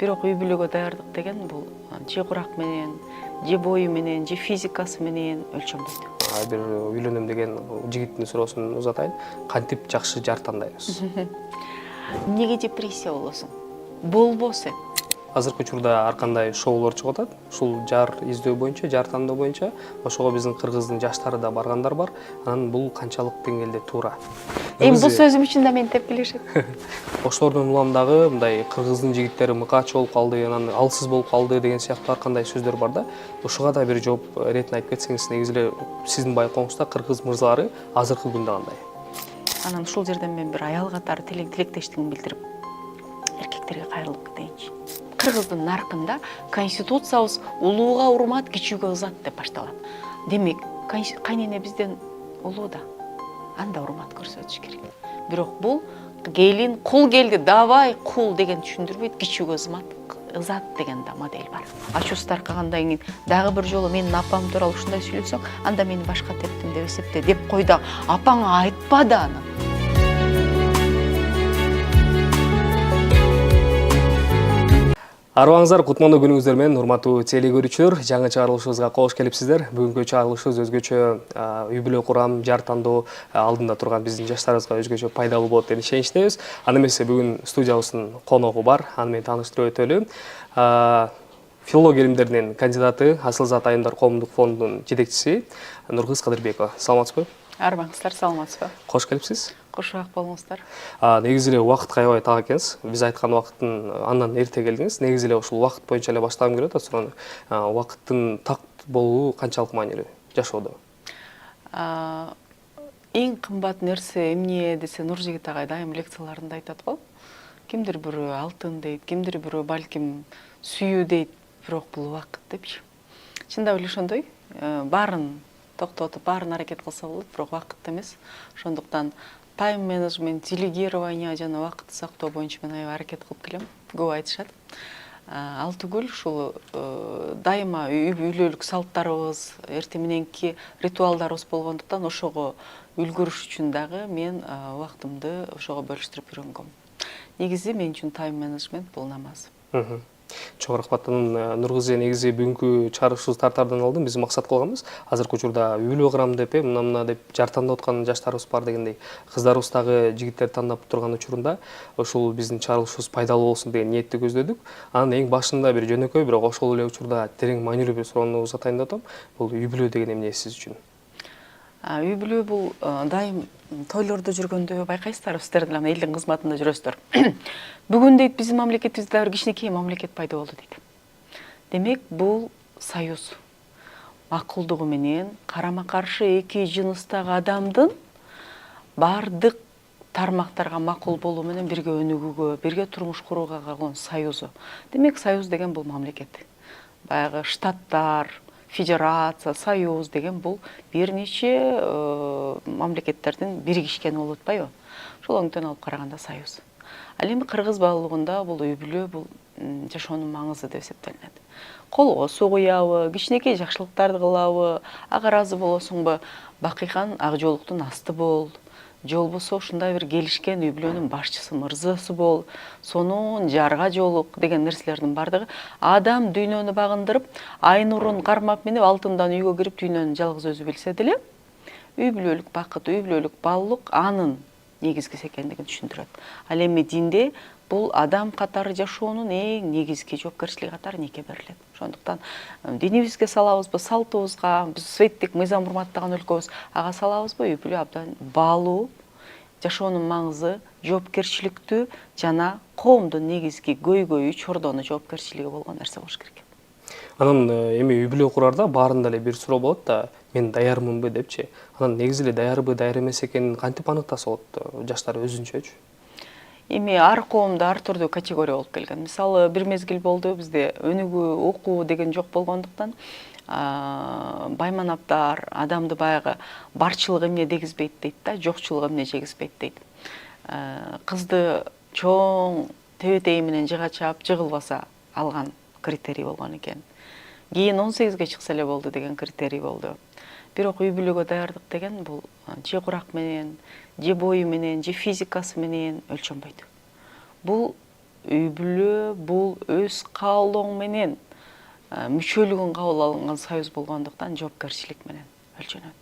Бирок үй бүлөгө даярдык деген бул же курак менен, же бою менен, же физикасы менен өлчөнбөйт. Бир үйлөнөм деген жигиттин суроосун узатайын. Кантип жакшы жар тандайбыз? Эмнеге депрессия болосуң? Болбосу. Азыркы учурда ар кандай шоулор чыгып атат. Ушул жар издөө боюнча, жар тандоо боюнча, ошого биздин кыргыздын жаштары да баргандар бар. Анан бул канчалык деңгээлде туура? Эми бул сөзүм үчүн да мени тепкилешет. Ошолордон улам дагы мындай кыргыздын жигиттери мыкаачы болуп калды, анан алсыз болуп калды деген сыяктуу ар кандай сөздөр бар да. Ушуга да бир жооп иретин айтып кетсеңиз, негизи эле сиздин байкооңузда кыргыз мырзалары азыркы күндө кандай? Анан ушул жерден мен бир аял катары тилектештигимди билдирип, эркектерге кайрылып кетейинчи. Кыргыздын наркында конституциябыз улууга урмат, кичүүгө ызат деп башталат. Демек, кайнене бизден улуу да, анда урмат көрсөтүш керек. Бирок бул келин кул келди, давай кул деген түшүндүрбөйт, кичүүгө ызат деген да модель бар. Ачуусу таркагандан кийин дагы бир жолу менин апам тууралуу ушундай сүйлөсөң, анда мени башка тептим деп эсепте деп кой да, апаңа айтпа да аны. Арыбаңыздар, кутмандуу күнүңүздөр менен, урматтуу телекөрүүчүлөр. Жаңы чыгарылышыбызга кош келипсиздер. Бүгүнкү чыгарылышыбыз өзгөчө үй бүлө курам, жар тандоо алдында турган биздин жаштарыбызга өзгөчө пайдалуу болот деп ишеничтебиз. Аны эмесе бүгүн студиябыздын коногу бар. Аны менен тааныштырып өтөлү. Филология илимдеринин кандидаты, Асылзат айымдар коомдук фондунун жетекчиси Нуркыз Кадырбекова. Саламатсызбы? Арыбаңыздар, саламатсызбы? Кош келипсиз. Кошуак болуңуздар. Негизи эле убакытка аябай так экенсиз. Биз айткан убакыттын андан эрте келдиңиз. Негизи эле ушул убакыт боюнча эле баштагым келип атат суроону. Убакыттын так болуу канчалык маанилүү жашоодо? Эң кымбат нерсе эмне десе, Нуржигит агай дайым лекцияларында айтат го. Кимдир бирөө алтын дейт, кимдир бирөө балким сүйүү дейт, бирок бул убакыт депчи. Чындап эле ошондой. Баарын токтотуп, баарын аракет кылса болот, бирок убакыт эмес. Ошондуктан тайм-менеджмент, делегирование жана убакытты сактоо боюнча мен аябай аракет кылып келем. Көп айтышат. Ал түгүл ушул дайыма үй бүлөлүк салттарыбыз, эртең мененки ритуалдарыбыз болгондуктан ошого үлгүрүш үчүн дагы мен убактымды ошого бөлүштүрүп үйрөнгөм. Негизи мен үчүн тайм-менеджмент бул намаз. Чоң рахмат. Нургыз, негизи бүгүнкү чыгарышыбыз тартардан алдын биз максат кылганбыз. Азыркы учурда үй бүлө курам деп, мына деп жар тандап аткан жаштарыбыз бар дегендей, кыздарыбыз дагы жигиттер тандап турган учурунда ушул биздин чыгарылышыбыз пайдалуу болсун деген ниетти көздөдүк. Анан эң башында бир жөнөкөй, бирок ошол эле учурда терең маанилүү бир суроону узатайын деп атам. Бул үй бүлө деген эмне сиз үчүн? Үй бүлө бул дайым тойлордо жүргөндө байкайсыздар, сиздер деле элдин кызматында жүрөсүздөр. Бүгүн дейт биздин мамлекетибизде бир кичинекей мамлекет пайда болду дейт. Демек бул союз. Макулдугу менен карама каршы эки жыныстагы адамдын бардык тармактарга макул болуу менен бирге өнүгүүгө, бирге турмуш курууга калган союзу. Демек союз деген бул мамлекет. Баягы штаттар, федерация, союз деген бул бир нече мамлекеттердин биригишкени болуп атпайбы? Ошол оңтөн алып караганда союз. Ал эми кыргыз баалуулугунда бул үй бүлө бул жашоонун маңызы деп эсептелинет. Колго суу куябы, кичинекей жакшылыктарды кылабы, ага ыраазы болосуңбу, бакыйкан ак жоолуктун асты бол, же болбосо ушундай бир келишкен үй бүлөнүн башчысы, мырзасы бол, сонун жарга жолук деген нерселердин бардыгы адам дүйнөнү багындырып, ай нурун кармап минип, алтындан үйгө кирип дүйнөнү жалгыз өзү билсе деле, үй бүлөлүк бакыт, үй бүлөлүк баалуулук анын негизгиси экендигин түшүндүрөт. Ал эми динде бул адам катары жашоонун эң негизги жоопкерчилиги катары неке берилет. Ошондуктан динибизге салабызбы, салтыбызга, биз светтик мыйзам урматтаган өлкөбүз, ага салабызбы, үй бүлө абдан баалуу, жашоонун маңызы, жоопкерчиликтүү жана коомдун негизги көйгөйү, чордону жоопкерчилиги болгон нерсе болуш керек. Анан эми үй бүлө курарда баарында эле бир суроо болот да, мен даярмынбы депчи. Анан негизи эле даярбы, даяр эмес экенин кантип аныктаса болот жаштар өзүнчөчү? Эми ар коомдо ар түрдүү категория болуп келген. Мисалы, бир мезгил болду бизде өнүгүү, окуу деген жок болгондуктан, байманаптар адамды баягы барчылык эмне дегизбейт дейт да, жокчулук эмне жегизбейт дейт. Кызды чоң тебетеи менен жыга чаап жыгылбаса алган критерий болгон экен. Кийин 18ге чыкса эле болду деген критерий болду. Бирок үй бүлөгө даярдык деген бул же курак менен, же бою менен, же физикасы менен өлчөнбөйт. Бул үй бүлө бул өз каалооң менен мүчөлүгүн кабыл алынган союз болгондуктан жоопкерчилик менен өлчөнөт.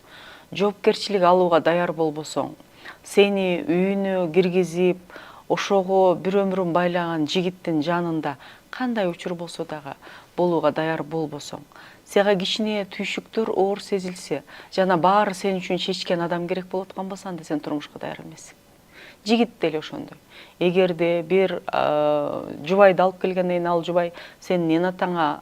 Жоопкерчилик алууга даяр болбосоң, сени үйүнө киргизип, ошого бир өмүрүн байлаган жигиттин жанында кандай учур болсо дагы болууга даяр болбосоң, сага кичине түйшүктөр оор сезилсе, жана баары сен үчүн чечкен адам керек болуп аткан болсо, анда сен турмушка даяр эмессиң. Жигит деле ошондой. Эгерде бир жубайды алып келгенден кийин ал жубай сенин эн атаңа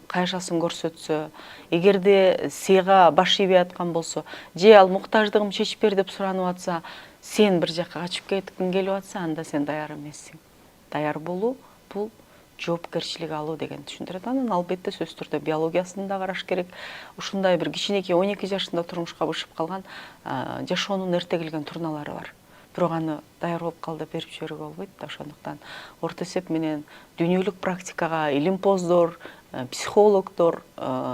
кайшасын көрсөтсө, эгерде сага баш ийбей аткан болсо, же ал муктаждыгымды чечип бер деп суранып атса, сен бир жакка качып кеткиң келип атса, анда сен даяр эмессиң. Даяр болуу бул жоопкерчилик алуу деген түшүндүрөт. Анан албетте сөзсүз түрдө биологиясын да караш керек. Ушундай бир кичинекей 12 жашында турмушка бышып калган жашоонун эрте келген турналары бар. Бирок аны даяр болуп кал деп берип жиберүүгө болбойт да. Ошондуктан орто эсеп менен дүйнөлүк практикага илимпоздор, психологдор,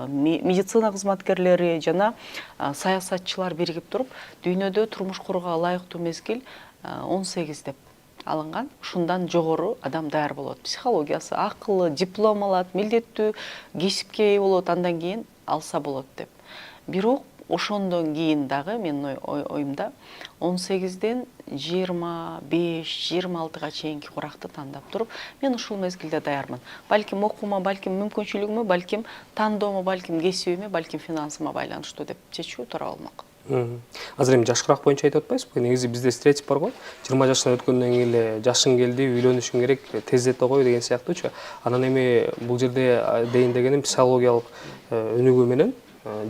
медицина кызматкерлери жана саясатчылар биригип туруп, дүйнөдө турмуш курууга ылайыктуу мезгил 18 деп алынган. Ушундан жогору адам даяр болот. Психологиясы, акылы, диплом алат, милдеттүү кесипке ээ болот, андан кийин алса болот деп. Бирок ошондон кийин дагы менин оюмда 18ден 25-26га чейинки куракты тандап туруп, мен ушул мезгилде даярмын. Балким окуума, балким мүмкүнчүлүгүмө, балким тандоомо, балким кесибиме, балким финансыма байланыштуу деп чечүү туура болмок. Азыр эми жашкыраак боюнча айтып атпайсызбы? Негизи бизде стереотип бар го. 20 жаштан өткөндөн кийин эле жашың келди, үйлөнүшүң керек, тездете кой деген сыяктуучу. Анан эми бул жерде дейин дегеним психологиялык өнүгүү менен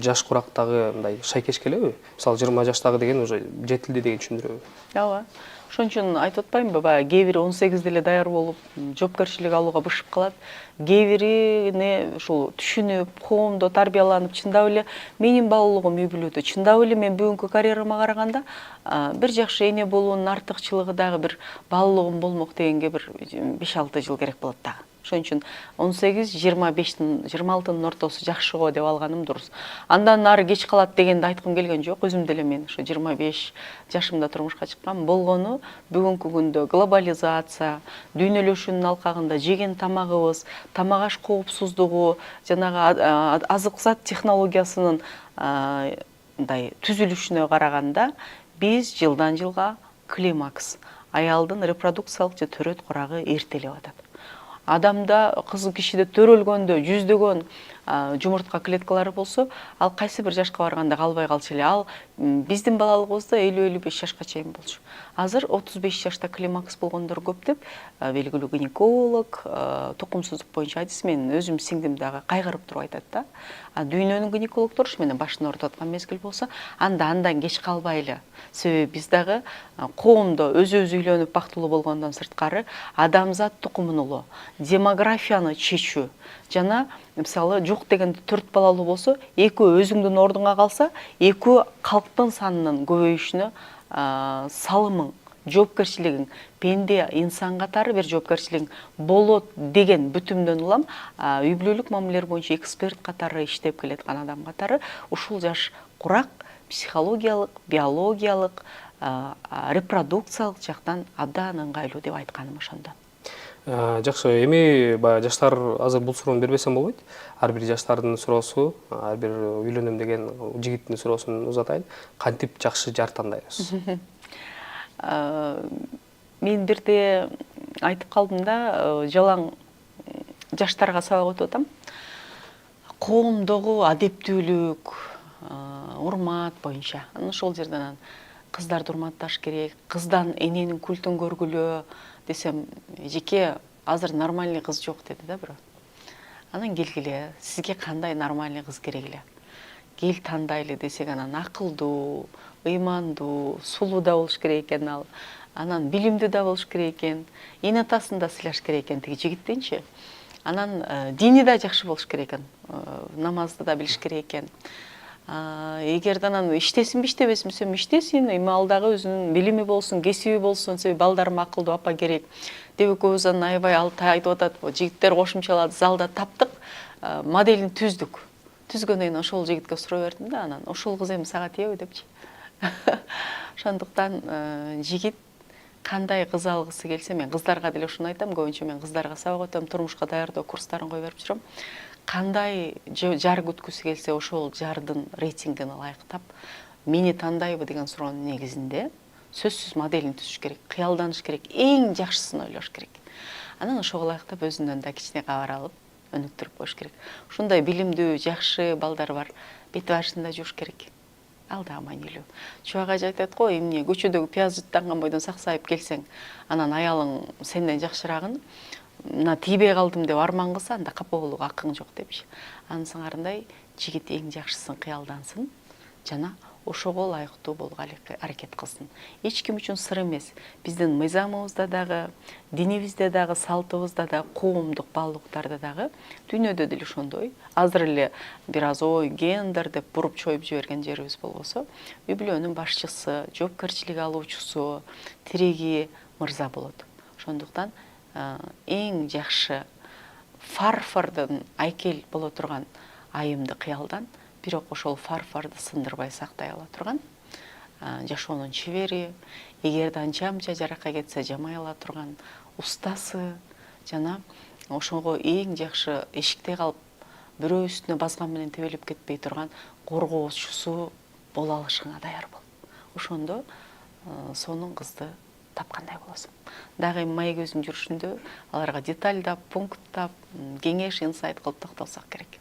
жаш курактагы мындай шайкеш келеби? Мисалы 20 жаштагы деген уже жетилди деген түшүндүрөбү? Ооба. Ошон үчүн айтып атпаймынбы, баягы кээ бири 18 эле даяр болуп, жоопкерчилик алууга бышып калат. Кээ бири ушул түшүнүп, коомдо тарбияланып, чындап эле менин баалуулугум үй бүлөдө, чындап эле мен бүгүнкү карьерама караганда бир жакшы эне болуунун артыкчылыгы дагы бир баалуулугум болмок дегенге бир 5-6 жыл керек болот дагы. Ошон үчүн 18-26-нын ортосу жакшы го деп алганым дурус. Андан нары кеч калат дегенди айткым келген жок. Өзүм деле мен ушу 25 жашымда турмушка чыккам. Болгону бүгүнкү күндө глобализация, дүйнөлөшүүнүн алкагында жеген тамагыбыз, тамак аш коопсуздугу, жанагы азык зат технологиясынын мындай түзүлүшүнө караганда биз жылдан жылга климакс, аялдын репродукциялык же төрөт курагы эртелеп атат. Адамда, кыз кишиде төрөлгөндө жүздөгөн жумуртка клеткалары болсо, ал кайсы бир жашка барганда калбай калчу эле. Ал биздин балалыгыбызда 50-55 жашка чейин болчу. Азыр 35 жашта климакс болгондор көп деп белгилүү гинеколог, тукумсуздук боюнча адис менин өзүм сиңдим дагы кайгырып туруп айтат да. Дүйнөнүн гинекологдору ушу менен башын ооруп аткан мезгил болсо, андан кеч калбайлы. Себеби биз дагы коомдо өзүбүз үйлөнүп бактылуу болгондон сырткары адамзат тукумун улуу, демографияны чечүү жана мисалы жок дегенде 4 балалуу болсо, экөө өзүңдүн ордуңа калса, экөө калктын санынын көбөйүшүнө салымың, жоопкерчилигиң, пенде инсан катары бир жоопкерчилигиң болот деген бүтүмдөн улам үй бүлөлүк мамилелер боюнча эксперт катары иштеп келаткан адам катары ушул жаш курак психологиялык, биологиялык, репродукциялык жактан абдан ыңгайлуу деп айтканым ошондо. Жакшы, эми баягы жаштар азыр бул суроону бербесем болбойт. Ар бир жаштардын суроосу, ар бир үйлөнөм деген жигиттин суроосун узатайын. Кантип жакшы жар тандайбыз? Мен бирде айтып калдым да, жалаң жаштарга сабак өтүп атам. Коомдогу адептүүлүк, урмат боюнча. Ошол жерден кыздарды урматташ керек, кыздан эненин культун көргүлө десем, жеке азыр нормальный кыз жок деди да бирөө. Анан келгиле, сизге кандай нормальный кыз керек эле? Кел тандайлы десек, анан акылдуу, ыймандуу, сулуу да болуш керек экен ал. Анан билимдүү да болуш керек экен, эне атасын да сыйлаш керек экен тиги жигиттенчи. Анан дини да жакшы болуш керек экен, намазды да билиш керек экен. Эгерде анан иштесинби иштебесинби десем, иштесин, эми ал дагы өзүнүн билими болсун, кесиби болсун, себеби балдарым акылдуу апа керек деп экөөбүз анан аябай айтып атат, жигиттер кошумчалады, залда таптык, моделин түздүк. Түзгөндөн кийин ошол жигитке суроо бердим да, анан ошол кыз эми сага тиеби депчи. Ошондуктан жигит кандай кыз алгысы келсе, мен кыздарга деле ушуну айтам, көбүнчө мен кыздарга сабак өтөм, турмушка даярдоо курстарын коюп берип жүрөм. Кандай жар күткүсү келсе, ошол жардын рейтингин ылайыктап, мени тандайбы деген суроонун негизинде сөзсүз моделин түзүш керек, кыялданыш керек, эң жакшысын ойлош керек. Анан ошого ылайыктап өзүнөн да кичине кабар алып, өнүктүрүп коюш керек. Ушундай билимдүү, жакшы балдар бар, бет башында жүрүш керек. Ал да маанилүү. Чубак ажы айтат го, эмне көчөдөгү пияз жыттанган бойдон саксайып келсең, анан аялың сенден жакшырагын, мына тийбей калдым деп арман кылса, анда капа болууга акың жок депчи. Анын сыңарындай жигит эң жакшысын кыялдансын жана ошого ылайыктуу болууга аракет кылсын. Эч ким үчүн сыр эмес. Биздин мыйзамыбызда дагы, динибизде дагы, салтыбызда да, коомдук баалуулуктарда дагы, дүйнөдө деле ошондой. Азыр эле бир аз ой, гендер деп буруп чоюп жиберген жерибиз болбосо, үй бүлөнүн башчысы, жоопкерчилик алуучусу, тиреги мырза болот. Ошондуктан эң жакшы фарфордон айкел боло турган айымды кыялдан, бирок ошол фарфорду сындырбай сактай ала турган, жашоонун чебери, эгерде анча-мынча жаракка кетсе жамай ала турган устасы жана ошого эң жакшы эшикте калып бирөө үстүнө базган менен тебелеп кетпей турган коргоочусу боло алышыңа даяр бол. Ошондо сонун кызды тапкандай болосуң. Дагы май көзүн жүрүшүндө аларга детальдап, пункттап, кеңеш, инсайт кылып токтолсок керек.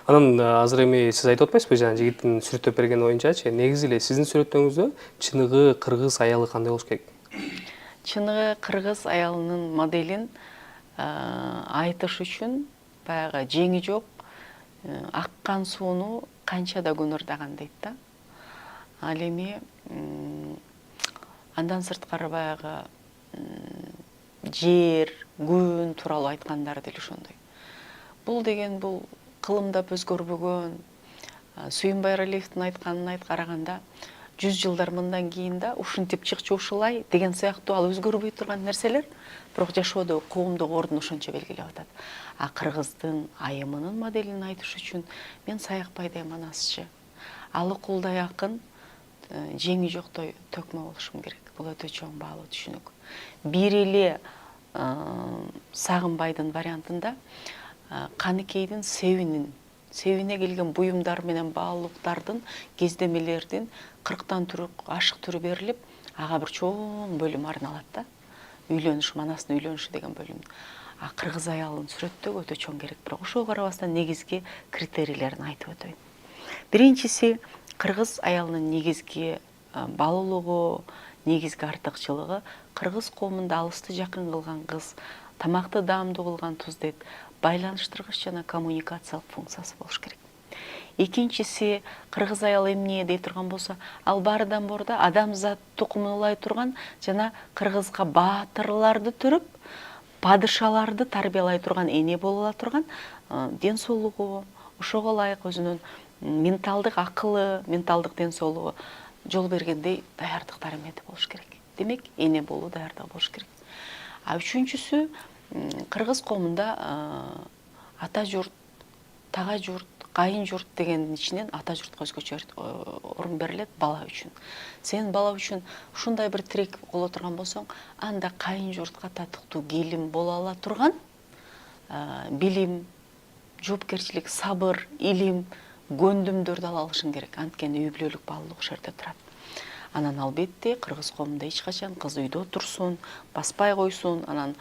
Анан азыр эми сиз айтып атпайсызбы, жана жигиттин сүрөттөп берген оюнчачы, негизи эле сиздин сүрөттөрүңүздө чыныгы кыргыз аялы кандай болуш керек? Чыныгы кыргыз аялынын моделин айтыш үчүн баягы жеңи жок, аккан сууну канча да күн ырдаган дейт да. Ал эми андан сырткары баягы жер, күн тууралуу айткандары деле ошондой. Бул деген бул кылымдап өзгөрбөгөн, Сүйүнбай Эралиевдин айтканына караганда 100 жылдар мындан кийин да ушинтип чыкчу ушулай деген сыяктуу ал өзгөрбөй турган нерселер, бирок жашоодо коомдук ордун ошончо белгилеп атат. А кыргыздын айымынын моделин айтыш үчүн мен Саякбайдай манасчы, Алыкулдай акын, жеңи жоктой төкмө болушум керек. Бул өтө чоң баалуу түшүнүк. Бир эле Сагынбайдын вариантында Каныкейдин севине келген буюмдар менен баалуулуктардын, кездемелердин 40тан ашык түрү берилип, ага бир чоң бөлүм арналат да. Үйлөнүш, манастын үйлөнүшү деген бөлүм. А кыргыз аялын сүрөттөгө өтө чоң керек. Бирок ошого карабастан негизги критерийлерин айтып өтөйүн. Биринчиси, кыргыз аялынын негизги баалуулугу, негизги артыкчылыгы кыргыз коомунда алысты жакын кылган кыз, тамакты даамдуу кылган туз дейт, байланыштыргыч жана коммуникациялык функциясы болуш керек. Экинчиси, кыргыз аял эмне дей турган болсо, ал баарыдан борда адамзат тукумун улай турган жана кыргызга баатырларды төрөп, падышаларды тарбиялай турган эне боло ала турган, ден соолугу, ошого ылайык өзүнүн менталдык акылы, менталдык ден соолугу жол бергендей даярдыктар эмети болуш керек. Демек, эне болуу даярдыгы болуш керек. А үчүнчүсү, кыргыз коомунда ата журт, тага журт, кайын журт дегендин ичинен ата журтка өзгөчө орун берилет бала үчүн. Сен бала үчүн ушундай бир тирек боло турган болсоң, анда кайын журтка татыктуу келин боло ала турган билим, жоопкерчилик, сабыр, илим, көндүмдөрдү ала алышың керек. Анткени үй бүлөлүк баалуулук ошол жерде турат. Анан албетте кыргыз коомунда эч качан кыз үйдө отурсун, баспай койсун, анан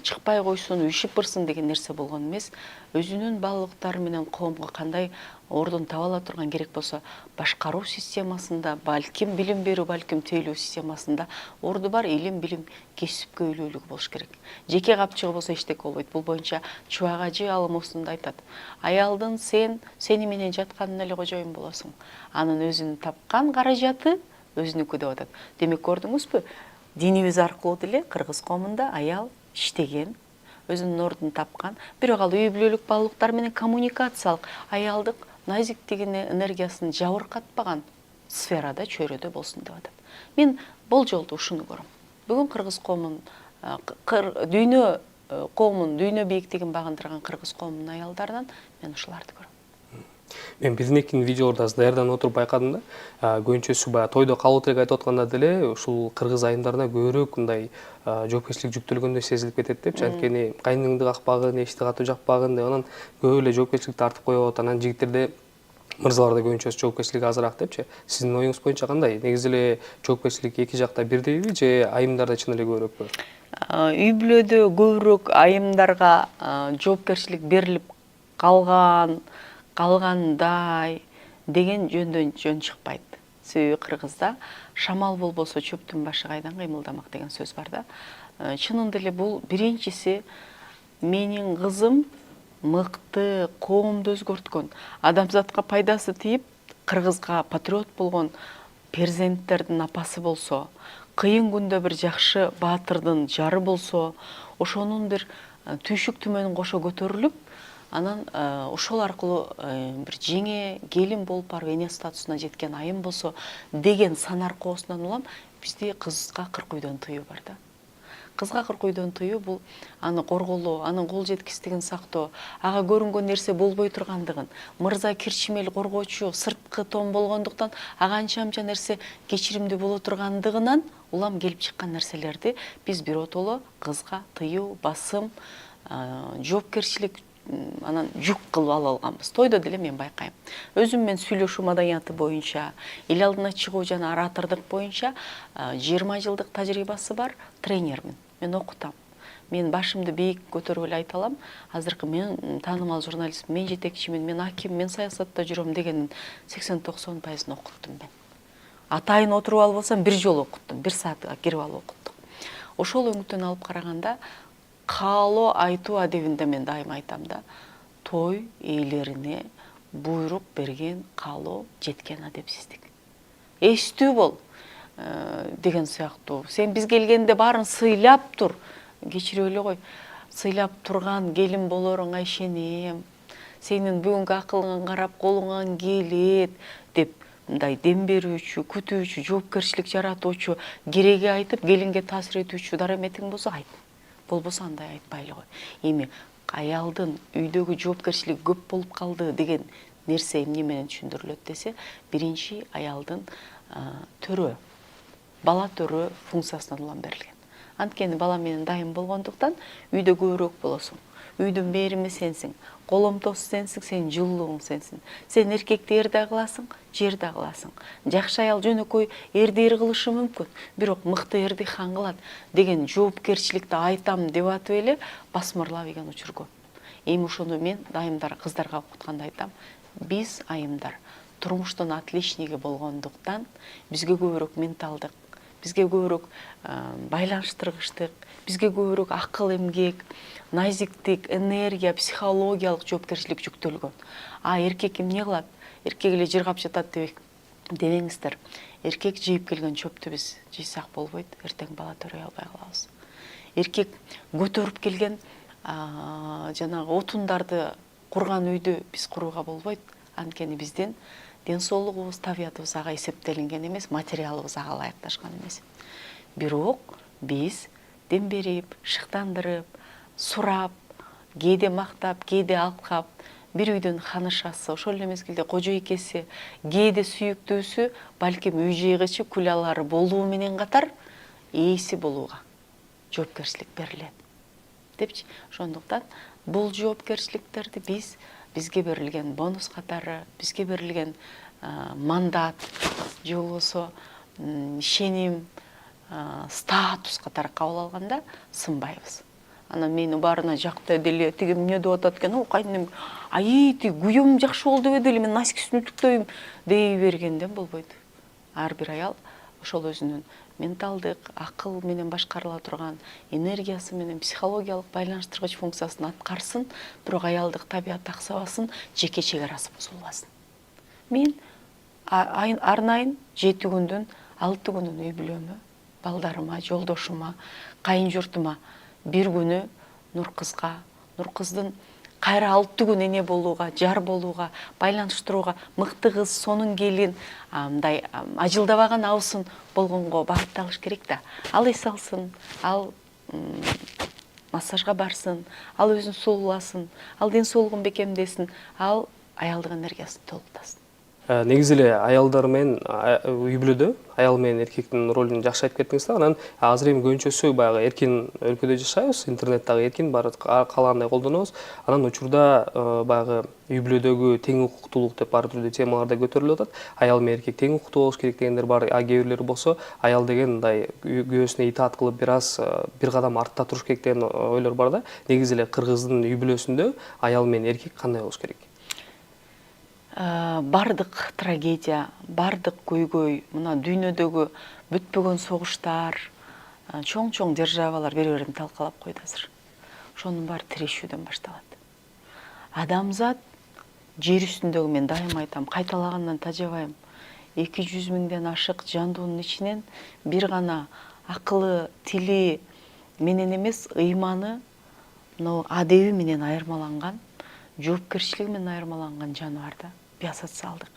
чыкпай койсун, үйшүп бырсын деген нерсе болгон эмес. Өзүнүн баалуулуктары менен коомго кандай ордун таба ала турган керек болсо, башкаруу системасында, балким билим берүү, балким тейлөө системасында орду бар, илим, билим, кесипкө үйлүүлүгү болуш керек. Жеке капчыгы болсо эчтеке болбойт. Бул боюнча Чубак ажы алымысында айтат. Аялдын сени менен жатканын эле кожоюн болосуң. Анын өзүнүн тапкан каражаты өзүнүкү деп атат. Демек, көрдүңүзбү? Динибиз аркылуу деле кыргыз коомунда аял иштеген, өзүнүн ордун тапкан, бирок ал үй бүлөлүк баалуулуктар менен коммуникациялык, аялдык назиктигин, энергиясын жабыркатпаган сферада, чөйрөдө болсун деп атат. Мен болжолду ушуну көрөм. Бүгүн кыргыз коомун, дүйнө бийликтигин багындырган кыргыз коомунун аялдарынан мен ушуларды көрөм. Мен биздин видеолорда даярданып отуруп байкадым да, көбүнчөсү баягы тойдо кабыл тилек айтып атканда деле ушул кыргыз айымдарына көбүрөөк мындай жоопкерчилик жүктөлгөндөй сезилип кетет депчи. Анткени кайныңды какпагын, эшикти катып жаппагын деп анан көп эле жоопкерчиликти тартып коет. Анан жигиттерде мырзаларда көбүнчөсү жоопкерчилик азыраак депчи. Сиздин оюңуз боюнча кандай? Негизи эле жоопкерчилик эки жакта бирдейби же айымдарда чын эле көбүрөкпү? Үй бүлөдө көбүрөөк айымдарга жоопкерчилик берилип калгандай деген жөндөн жөн чыкпайт. Себеби кыргызда шамал болбосо чөптүн башы кайдан кыймылдамак деген сөз бар да. Чынында эле бул биринчиси менин кызым мыкты, коомду өзгөрткөн, адамзатка пайдасы тийип, кыргызга патриот болгон перзенттердин апасы болсо, кыйын күндө бир жакшы баатырдын жары болсо, ошонун бир түйшүк түмөнүн кошо көтөрүлүп, анан ошол аркылуу бир жеңе келин болуп барып эне статусуна жеткен айым болсо деген сан аркоосунан улам бизде кызга 40 үйдөн тыюу бар да. Кызга 40 үйдөн тыюу бул аны корголоо, анын кол жеткичтигин сактоо, ага көрүнгөн нерсе болбой тургандыгын, мырза кирчимел коргоочу, сырткы том болгондуктан ага анча нерсе кечиримдүү боло тургандыгынан улам келип чыккан нерселерди биз биротоло кызга тыюу, басым, жоопкерчилик анан жүк кылып ала алганбыз. Тойдо деле мен байкайм. Өзүм мен сүйлөшүү маданияты боюнча, эл алдына чыгуу жана оратордук боюнча 20 жылдык тажрыйбасы бар тренермин. Мен окутам. Мен башымды бийик көтөрүп эле айта алам. Азыркы мен таанымал журналист, мен жетекчимин, мен аким, мен саясатта жүрөм дегенин 80-90% окуттум мен. Атайын отуруп алып болсам бир жолу окуттум, 1 саатка кирип алып окуттук. Ошол өңүттөн алып караганда каалоо айтуу адебинде мен дайым айтам да, той ээлерине буйрук берген каалоо жеткен адепсиздик. Эстүү бол деген сыяктуу. Сен биз келгенде баарын сыйлап тур. Кечирип эле кой. Сыйлап турган келин болоруңа ишенем. Сенин бүгүнкү акылыңа карап колуңан келет деп мындай дем берүүчү, күтүүчү, жоопкерчилик жаратуучу, кереги айтып, келинге таасир этүүчү дараметиң болсо айт. Болбосо андай айтпай эле кой. Эми аялдын үйдөгү жоопкерчилиги көп болуп калды деген нерсе эмне менен түшүндүрүлөт десе, биринчи аялдын төрө, бала төрө функциясынан улам берилген. Анткени бала менен дайым болгондуктан үйдө көбүрөөк болосуң. Үйдүн мээрими сенсиң, коломтосу сенсиң, сенин жылуулугуң сенсиң. Сен эркекти эр да кыласың, жер да кыласың. Жакшы аял жөнөкөй эрди эр кылышы мүмкүн, бирок мыкты эрди хан кылат деген жоопкерчиликти айтам деп атып эле басмырлап ийген учур көп. Эми ошону мен дайымдар кыздарга окутканда айтам. Биз айымдар турмуштун отличниги болгондуктан бизге көбүрөөк менталдык, бизге көбүрөөк байланыштыргычтык, бизге көбүрөөк акыл эмгек, назиктик, энергия, психологиялык жоопкерчилик жүктөлгөн. Эркек эмне кылат? Эркек эле жыргап жатат демеңиздер. Эркек жыйып келген чөптү биз жыйсак болбойт, эртең бала төрөй албай калабыз. Эркек көтөрүп келген жанагы отундарды курган үйдү биз курууга болбойт. Анткени биздин ден соолугубуз, табиятыбыз ага эсептелинген эмес, материалыбыз ага ылайыкташкан эмес. Бирок биз дем берип, шыктандырып, сурап, кээде мактап, кээде алкап, бир үйдүн ханышасы, ошол эле мезгилде кожойкеси, кээде сүйүктүүсү, балким үй жыйгычы, кулялары болуу менен катар ээси болууга жоопкерчилик берилет. Депчи, ошондуктан бул жоопкерчиликтерди бизге берилген бонус катары, бизге берилген мандат, же болбосо ишеним, статус катары кабыл алганда сынбайбыз. Анан мени баарына жакты деле, тиги эмне деп атат экен, кайнем, тиги күйөөм жакшы болду деп эле, мен носкисин үтүктөйм дей бергенден болбойт. Ар бир аял ошол өзүнүн менталдык, акыл менен башкарыла турган, энергиясы менен психологиялык байланыштыргыч функциясын аткарсын, бирок аялдык табият аксабасын, жеке чегарасы бузулбасын. Мен арнайын 7 күндүн 6 күнүн үй бүлөмө, балдарыма, жолдошума, кайын журтума бир күнү Нуркыздын кайра 6 күн эне болууга, жар болууга, байланыштырууга, мыкты кыз, сонун келин, мындай ажылдабаган абысын болгонго багытталыш керек да. Ал эс алсын, ал массажга барсын, ал өзүн сулууласын, ал ден соолугун бекемдесин, ал аялдык энергиясын толуктасын. Негизи эле аялдар менен үй бүлөдө аял менен эркектин ролун жакшы айтып кеттиңиз да. Анан азыр эми көбүнчөсү баягы эркин өлкөдө жашайбыз, интернет дагы эркин, баары каалагандай колдонобуз. Анан учурда баягы үй бүлөдөгү тең укуктуулук деп ар түрдүү темалар да көтөрүлүп атат. Аял менен эркек тең укуктуу болуш керек дегендер бар. Кээ бирлери болсо аял деген мындай күйөөсүнө итаат кылып бир кадам артта туруш керек деген ойлор бар да. Негизи эле кыргыздын үй бүлөсүндө аял менен эркек кандай болуш керек? Бардык трагедия, бардык көйгөй, мына дүйнөдөгү бүтпөгөн согуштар, чоң державалар бири-бирин талкалап койду азыр. Ошонун баары тирешүүдөн башталат. Адамзат жер үстүндөгү, мен дайыма айтам, кайталагандан тажабайм. 200 миңден ашык жандуунун ичинен бир гана акылы, тили менен эмес, ыйманы, адеби менен айырмаланган, жоопкерчилиги менен айырмаланган жаныбар да. Биосоциалдык,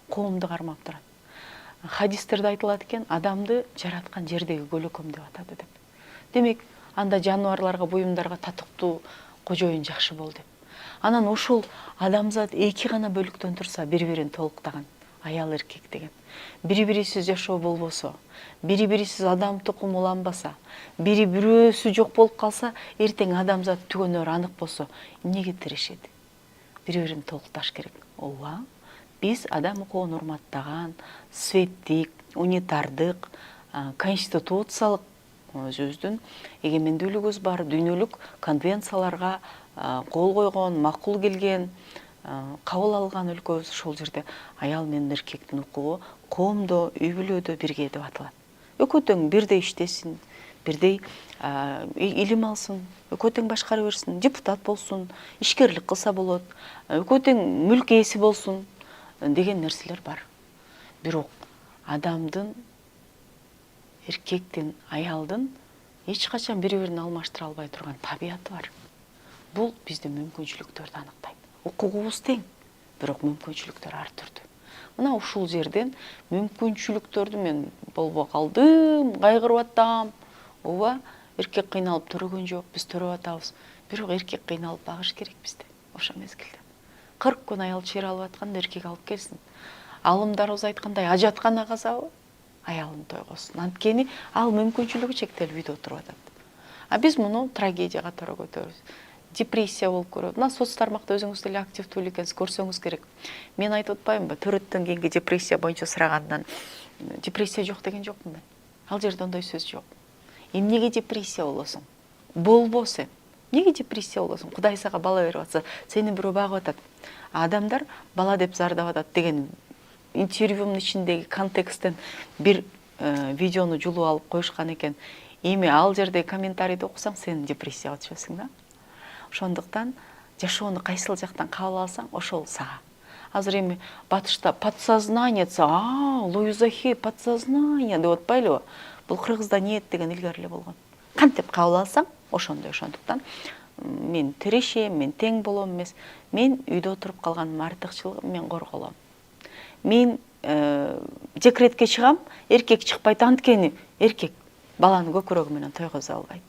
коомду кармап турат. Хадистерде айтылат экен, адамды жараткан жердеги көлөкөм деп атады деп. Демек, анда жаныбарларга, буюмдарга татыктуу кожоюн жакшы бол деп. Анан ушул адамзат эки гана бөлүктөн турса, бири-бирин толуктаган аял эркек деген. Бири-бирисиз жашоо болбосо, бири-бирисиз адам тукуму уланбаса, бири-бирөөсү жок болуп калса, эртең адамзат түгөнөрү анык болсо, эмнеге тирешет? Бири-бирин толукташ керек. Ооба, биз адам укугун урматтаган, светтик, унитардык, конституциялык өзүбүздүн эгемендүүлүгүбүз бар, дүйнөлүк конвенцияларга кол койгон, макул келген, кабыл алган өлкөбүз. Ошол жерде аял менен эркектин укугу коомдо, үй бүлөдө бирге деп аталат. Экөө тең бирдей иштесин, бирдей илим алсын, экөө тең башкара берсин, депутат болсун, ишкерлик кылса болот, экөө тең мүлк ээси болсун деген нерселер бар. Бирок адамдын, эркектин, аялдын эч качан бири-бирин алмаштыра албай турган табияты бар. Бул биздин мүмкүнчүлүктөрдү аныктайт. Укугубуз тең, бирок мүмкүнчүлүктөр ар түрдүү. Мына ушул жерден мүмкүнчүлүктөрдү мен болбой калдым, кайгырып атам. Ооба, эркек кыйналып төрөгөн жок, биз төрөп атабыз. Бирок эркек кыйналып багыш керек бизде ошол мезгилде. 40 күн аял чыйыр алып атканда эркек алып келсин. Алымдарыбыз айткандай, ажаткана казабы, аялын тойгосун. Анткени ал мүмкүнчүлүгү чектелип үйдө отуруп атат. А биз муну трагедия катары көтөрөбүз. Депрессия болуп көрөт. Мына соц тармакта өзүңүз деле активдүү экенсиз, көрсөңүз керек. Мен айтып атпаймынбы, төрөттөн кийинки депрессия боюнча сурагандан депрессия жок деген жокмун мен. Ал жерде андай сөз жок. Эмнеге депрессия болосуң? Болбо сен. Эмнеге депрессия болосуң? Кудай сага бала берип атса, сени бирөө багып атат. Адамдар бала деп зардап атат деген интервьюнун ичиндеги контексттен бир видеону жулуп алып коюшкан экен. Эми ал жерде комментарийди окусаң, сен депрессияга түшөсүң да. Ошондуктан жашоону кайсыл жактан кабыл алсаң, ошол сага. Азыр эми батышта подсознание, Луиза Хей подсознание деп атпайлыбы? Бул кыргызда ниет деген илгери эле болгон. Кантип кабыл алсаң, ошондой. Ошондуктан мен тирешем, мен тең болом эмес. Мен үйдө отуруп калганымдын артыкчылыгын мен корголом. Мен декретке чыгам, эркек чыкпайт, анткени эркек баланы көкүрөгү менен тойгозо албайт.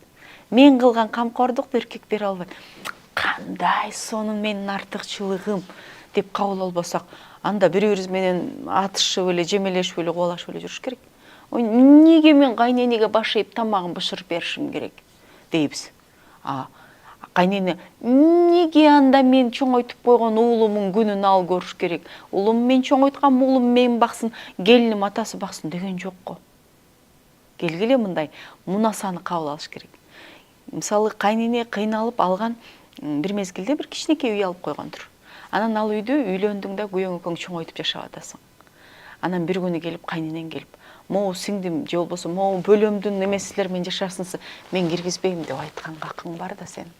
Мен кылган камкордукту эркек бере албайт. Кандай сонун менин артыкчылыгым деп кабыл албасак, анда бири-бирибиз менен атышып эле, жемелешип эле, кубалашып эле жүрүш керек. Ой, эмнеге мен кайненеге баш ийип тамагын бышырып беришим керек дейбиз. Кайнене, эмнеге анда мен чоңойтуп койгон уулумун күнүн ал көрүш керек? Уулум мен чоңойткан уулум мен баксын, келиним атасы баксын деген жок го. Келгиле мындай мунасаны кабыл алыш керек. Мисалы, кайнене кыйналып алган бир мезгилде бир кичинекей үй алып койгондур. Анан ал үйдө үйлөндүң да күйөөң экөөң чоңойтуп жашап атасың. Анан бир күнү келип кайненең келип, могу сиңдим же болбосо могу бөлөмдүн эмесилер менен жашарсыңсы, мен киргизбейм деп айтканга акың бар да сен.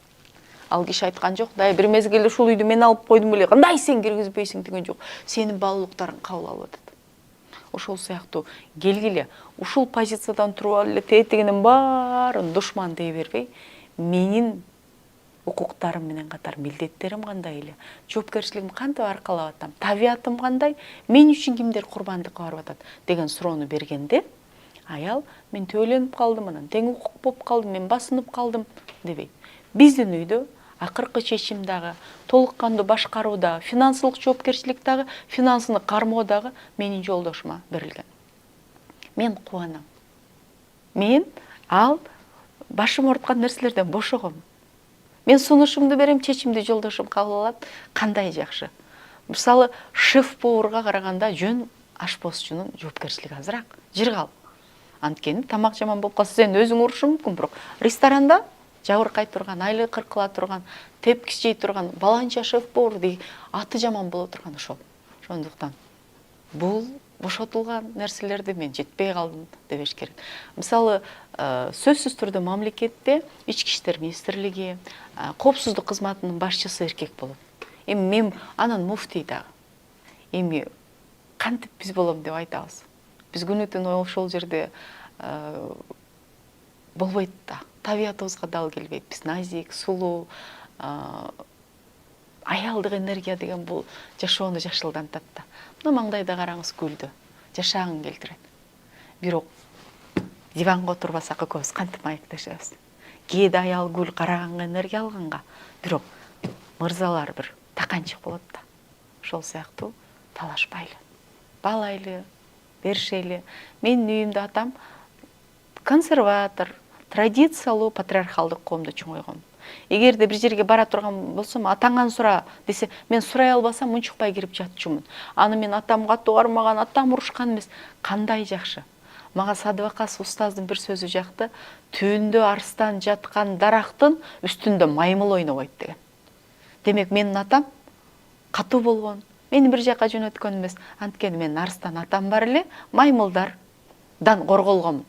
Ал киши айткан жок да, бир мезгилде ушул үйдү мен алып койдум эле, кандай сен киргизбейсиң деген жок. Сенин баалуулуктарың кабыл алып атат. Ошол сыяктуу келгиле, ушул позициядан туруп алып эле тетигинин баарын душман дей бербей, менин укуктарым менен катар милдеттерим кандай эле, жоопкерчилигим кантип аркалап атам, табиятым кандай, мен үчүн кимдер курбандыкка барып атат деген суроону бергенде, аял мен төөлөнүп калдым, анан тең укук болуп калдым, мен басынып калдым дебейт. Биздин үйдө акыркы чечим дагы, толук кандуу башкаруу дагы, финансылык жоопкерчилик дагы, финансыны кармоо дагы менин жолдошума берилген. Мен кубанам. Мен ал башым ооруткан нерселерден бошогом. Мен сунушумду берем, чечимди жолдошум кабыл алат. Кандай жакшы. Мисалы, шеф-поварга караганда жөн ашпозчунун жоопкерчилиги азыраак. Жыргал. Анткени тамак жаман болуп калса сен өзүң урушуң мүмкүн, бирок ресторанда жабыркай турган, айлы кыркыла турган, тепкич жей турган баланча шеф-повар деген аты жаман боло турган ошол. Ошондуктан бул бошотулган нерселерди мен жетпей калдым дебеш керек. Мисалы, сөзсүз түрдө мамлекетте ички иштер министрлиги, коопсуздук кызматынын башчысы эркек болот. Эми мен анан муфтий дагы. Эми кантип биз болом деп айтабыз. Биз күнү түнү ошол жерде болбойт да. Табиятыбызга дал келбейт. Биз назик, сулуу, аялдык энергия деген бул жашоону жашылдантат да. Мына маңдайда караңыз, гүлдү. Жашагың келтирет. Бирок диванга отурбасак экөөбүз кантип маектешебиз. Кээде аял гүл караганга энергия алганга, бирок мырзалар бир таканчык болот да. Ошол сыяктуу талашпайлы, баалайлы, беришели. Менин үйүмдө атам консерватор, традициялуу патриархалдык коомдо чоңойгон. Эгерде бир жерге бара турган болсом, атаңан сура десе, мен сурай албасам унчукпай кирип жатчумун. Аны мен атам катуу кармаган, атам урушкан эмес. Кандай жакшы. Мага Садыбакас устаздын бир сөзү жакты. Түндө арстан жаткан дарактын үстүндө маймыл ойнобойт деген. Демек менин атам катуу болгон. Мени бир жака жөнөткөн эмес. Анткени мен арстан атам бар эле, маймылдардан корголгонмун.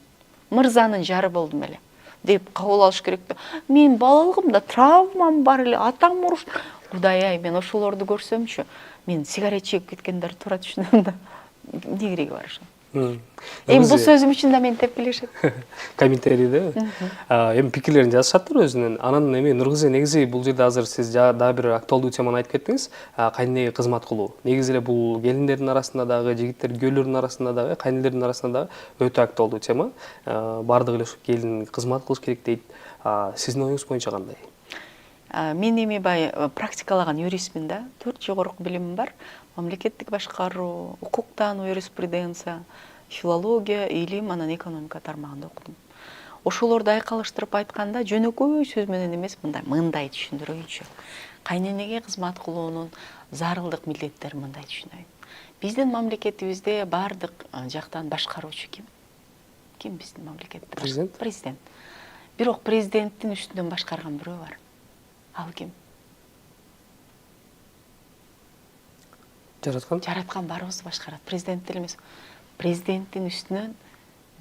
Мырзанын жары болдум эле деп кабыл алыш керек да. Мен балалыгымда травмам бар эле, атам уруш. Кудай ай, мен ошолорду көрсөмчү, мен сигарет чегип кеткендер туура түшүнөм да. Эмне кереги бар ошо? Эми бул сөзүм үчүн да мени тепкилешет. Комментарийде. Эми пикирлерин жазышаттыр өзүнүн. Анан эми Нургүзэ, негизи бул жерде азыр сиз дагы бир актуалдуу теманы айтып кеттиңиз. Кайненеге кызмат кылуу. Негизи эле бул келиндердин арасында дагы, жигиттер күйөөлөрдүн арасында дагы, кайнелердин арасында дагы өтө актуалдуу тема. Бардыгы эле ушу келин кызмат кылыш керек дейт. Сиздин оюңуз боюнча кандай? Мен эми бай практикалаган юристмин да. 4 жогорку билимим бар. Мамлекеттик башкаруу, укуктан, юриспруденция, филология, илим, анан экономика тармагында окудум. Ошолорду айкалыштырып айтканда жөнөкөй сөз менен эмес, мындай түшүндүрөйүнчү. Кайненеге кызмат кылуунун зарылдык милдеттери мындай түшүнөйүн. Биздин мамлекетибизде бардык жактан башкаруучу ким? Ким биздин мамлекетте? Президент. Президент. Бирок президенттин үстүнөн башкарган бирөө бар. Ал ким? Жараткан баарыбызды башкарат. Президент деле эмес. Президенттин үстүнөн,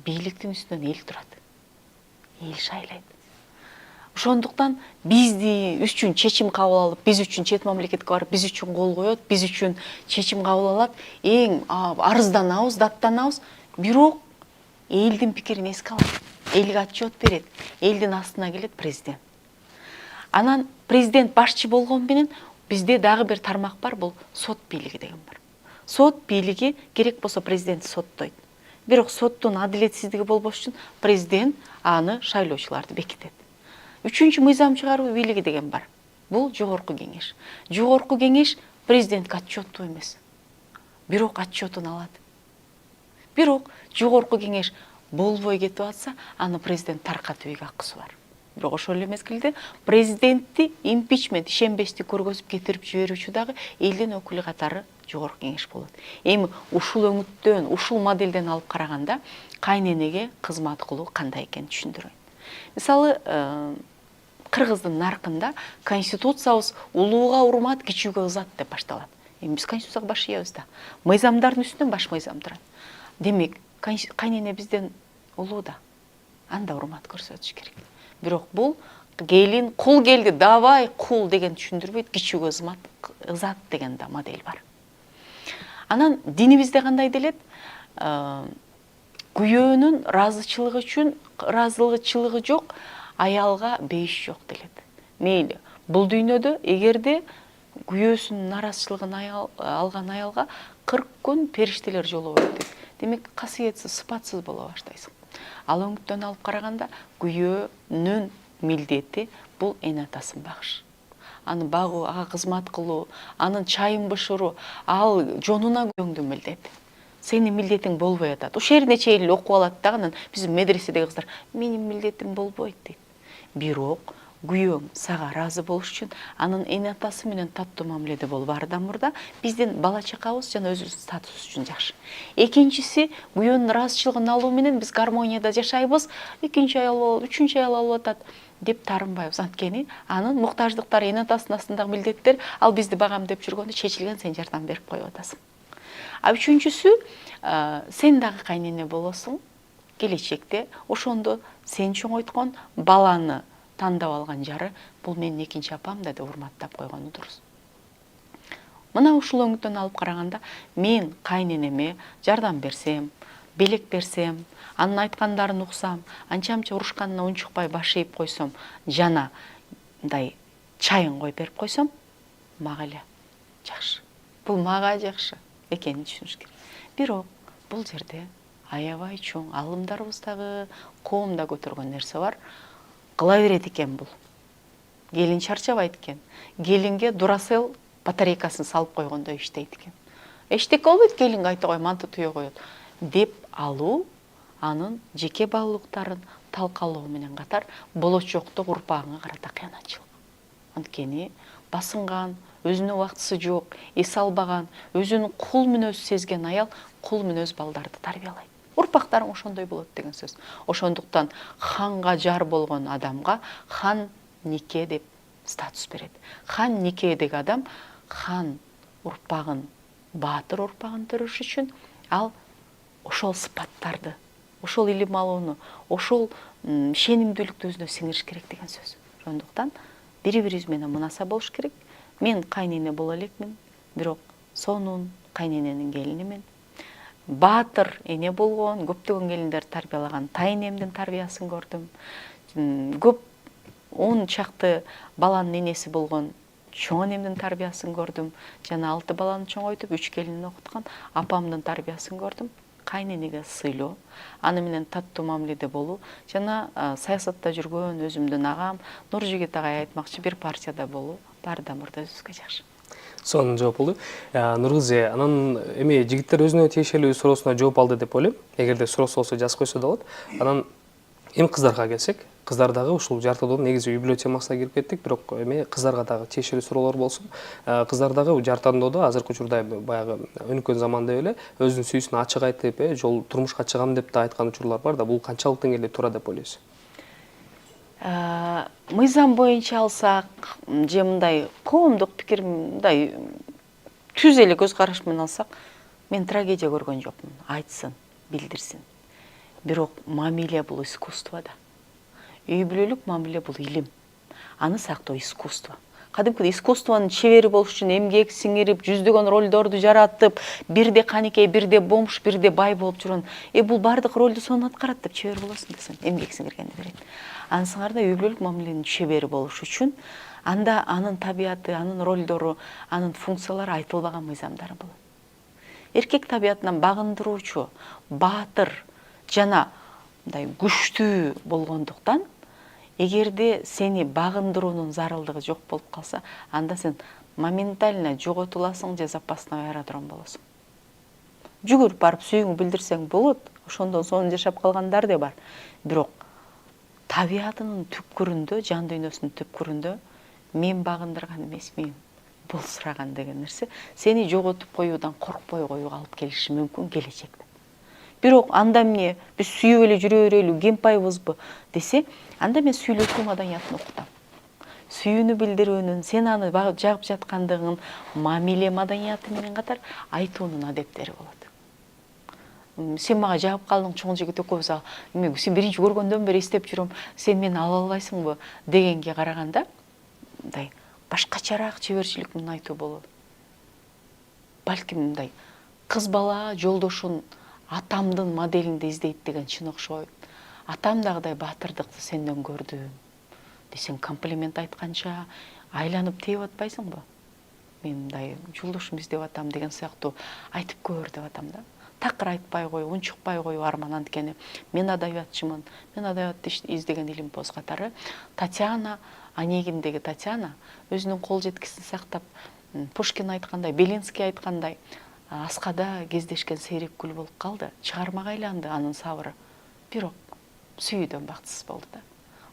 бийликтин үстүнөн эл турат. Эл шайлайт. Ошондуктан бизди үчүн чечим кабыл алып, биз үчүн чет мамлекетке барып, биз үчүн кол коет, биз үчүн чечим кабыл алат, эң арызданабыз, даттанабыз, бирок элдин пикирин эске алат. Элге отчет берет. Элдин астына келет президент. Анан президент башчы болгон менен бизде дагы бир тармак бар, бул сот бийлиги деген бар. Сот бийлиги керек болсо президент соттойт. Бирок соттун адилетсиздиги болбош үчүн президент аны шайлоочуларды бекитет. 3-чү мыйзам чыгаруу бийлиги деген бар. Бул жогорку кеңеш. Жогорку кеңеш президентке отчеттуу эмес. Бирок отчетун алат. Бирок жогорку кеңеш болбой кетип атса, аны президент таркатууга акысы бар. Бирок ошол эле мезгилде президентти импичмент, ишенбестик көргөзүп кетирип жиберүүчү дагы элдин өкүлү катары жогорку кеңеш болот. Эми ушул өңүттөн, ушул моделден алып караганда кайненеге кызмат кылуу кандай экенин түшүндүрөйүн. Мисалы, Кыргыздын наркында конституциябыз улууга урмат, кичүүгө ызат деп башталат. Эми биз конституцияга баш ийебиз да. Мыйзамдардын үстүнөн баш мыйзам турат. Демек, кайнене бизден улуу да. Анда урмат көрсөтүш керек. Бирок бул келин, кул келди, давай кул деген түшүндүрбөйт, кичүүгө ызат деген да модель бар. Анан динибизде кандай делет? Күйөөнүн ыраазычылыгы жок, аялга бейиш жок делет. Мейли, бул дүйнөдө эгерде күйөөсүнүн наразычылыгын алган аялга 40 күн периштелер жолобойт дейт. Демек, касиетсиз, сыпатсыз боло баштайсың. Ал өңүттөн алып караганда күйөөнүн милдети бул эне атасын багыш. аны багуу, ага кызмат кылуу, анын чайын бышыруу, ал жонуна көңдү милдет. Сенин милдетиң болбой атат. Ошол жерине чейин окуп алат дагы, анан биздин медреседеги кыздар менин милдетим болбойт дейт. Бирок күйөөң сага ыраазы болуш үчүн анын эне атасы менен таттуу мамиледе болуп ардан мурда биздин бала чакабыз жана өзүбүздүн статусубуз үчүн жакшы. Экинчиси, күйөөнүн ыраазычылыгын алуу менен биз гармонияда жашайбыз, экинчи аял болот, үчүнчү аял алып атат деп таарынбайбыз. Анткени анын муктаждыктары, эне атасынын астындагы милдеттер, ал бизди багам деп жүргөндө чечилген, сен жардам берип коюп атасың. А үчүнчүсү, сен дагы кайнене болосуң келечекте, ошондо сен чоңойткон баланы тандап алган жары бул менин экинчи апам да деп урматтап койгону дурус. Мына ушул өңүттөн алып караганда, мен кайненеме жардам берсем, белек берсем, анын айткандарын уксам, анча-мынча урушканына унчукпай баш ийип койсом, жана мындай чайын коюп берип койсом, мага эле жакшы. Бул мага жакшы экенин түшүнүш керек. Бирок бул жерде аябай чоң алымдарыбыздагы, коом да көтөргөн нерсе бар. Кыла берет экен бул. Келин чарчабайт экен. Келинге Duracell батарейкасын салып койгондой иштейт экен. Эчтеке болбойт, келинге айта кой, манты туя коет деп алуу, анын жеке баалуулуктарын талкалоо менен катар болочокто урпагыңа карата кыянатчылык. Анткени басынган, өзүнө убактысы жок, эс албаган, өзүнүн кул мүнөзү сезген аял кул мүнөз балдарды тарбиялайт. Урпактарың ошондой болот деген сөз. Ошондуктан ханга жар болгон адамга хан нике деп статус берет. Хан никедеги адам хан урпагын, баатыр урпагын төрөш үчүн ал ошол сыпаттарды, ошол илим алууну, ошол ишенимдүүлүктү өзүнө сиңириш керек деген сөз. Ошондуктан бири-бирибиз менен мунаса болуш керек. Мен кайнене боло элекмин, бирок сонун кайнененин келинимен. Баатыр эне болгон, көптөгөн келиндер тарбиялаган тайнемдин тарбиясын көрдүм. Көп 10 чакты баланын энеси болгон чоң энемдин тарбиясын көрдүм. Жана 6 баланы чоңойтуп, 3 келинин окуткан апамдын тарбиясын көрдүм. Кайненеге сыйлоо, аны менен таттуу мамиледе болуу, жана саясатта жүргөн өзүмдүн агам Нуржигит агай айтмакчы, бир партияда болуу баардан мурда өзүбүзгө жакшы. Сонун жооп болду. Нургүзэ, анан эми жигиттер өзүнө тиешелүү суроосуна жооп алды деп ойлойм. Эгерде суроосу болсо жазып койсо да болот. Анан эми кыздарга келсек, кыздар дагы ушул жартоодон негизи үй бүлө темасына кирип кеттик, бирок эми кыздарга дагы тиешелүү суроолор болсун. Кыздар дагы жартоодо азыркы учурда баягы өнүккөн заманда эле өзүнүн сүйүүсүн ачык айтып, жол турмушка чыгам деп да айткан учурлар бар да. Бул канчалык деңгээлде туура деп ойлойсуз? Мыйзам боюнча алсак, же мындай коомдук пикир, мындай түз эле көз караш менен алсак, мен трагедия көргөн жокмун. Айтсын, билдирсин. Бирок мамиле бул искусство да. Үй бүлөлүк мамиле бул илим. Аны сактоо искусство. Кадимкидей искусствонун чебери болуш үчүн эмгек сиңирип, жүздөгөн ролдорду жаратып, бирде каникей, бирде бомж, бирде бай болуп жүргөн. Бул бардык ролду сонун аткарат деп чебер болосуң десең, эмгек сиңиргенди берет. Ансыңарда үй бүлөлүк мамиленин чебери болуш үчүн анда анын табияты, анын ролдору, анын функциялары айтылбаган мыйзамдары болот. Эркек табиятынан багындыруучу, баатыр жана мындай күчтүү болгондуктан, эгерде сени багындыруунун зарылдыгы жок болуп калса, анда сен моментально жоготуласың же запасной аэродром болосуң. Жүгүрүп барып сүйүүңү билдирсең болот, ошондон сонун жашап калгандар да бар. Бирок табиятынын түпкүрүндө, жан дүйнөсүнүн түпкүрүндө мен багындырган эмесмин, бул сураган деген нерсе сени жоготуп коюудан коркпой коюуга алып келиши мүмкүн келечекте. Бирок анда эмне, биз сүйүп эле жүрө берелүү, кемпайбызбы десе, анда мен сүйлөшүү маданиятын окутам. Сүйүүнү билдирүүнүн, сен аны жагып жаткандыгын мамиле маданияты менен катар айтуунун адептери болот. Сен мага жагып калдың, чоң жигит экөөбүз, сен биринчи көргөндөн бери эстеп жүрөм, сен мени ала албайсыңбы дегенге караганда, мындай башкачараак чеберчилик менен айтуу болот. Балким мындай кыз бала жолдошун атамдын моделинде издейт деген чын окшойт. Атам дагыдай баатырдыкты сенден көрдүм десең, комплимент айтканча айланып тээп атпайсыңбы? Мен мындай жолдошум издеп атам деген сыяктуу айтып көр деп атам да. Такыр айтпай коюу, унчукпай коюу арман. Анткени мен адабиятчымын. Мен адабиятты издеген Илимпоз катары Татьяна Онегиндеги Татьяна өзүнүн кол жеткисин сактап, Пушкин айткандай, Белинский айткандай, аскада кездешкен сейрек гүл болуп калды, чыгармага айланды анын сабыры. Бирок сүйүүдөн бактысыз болду да.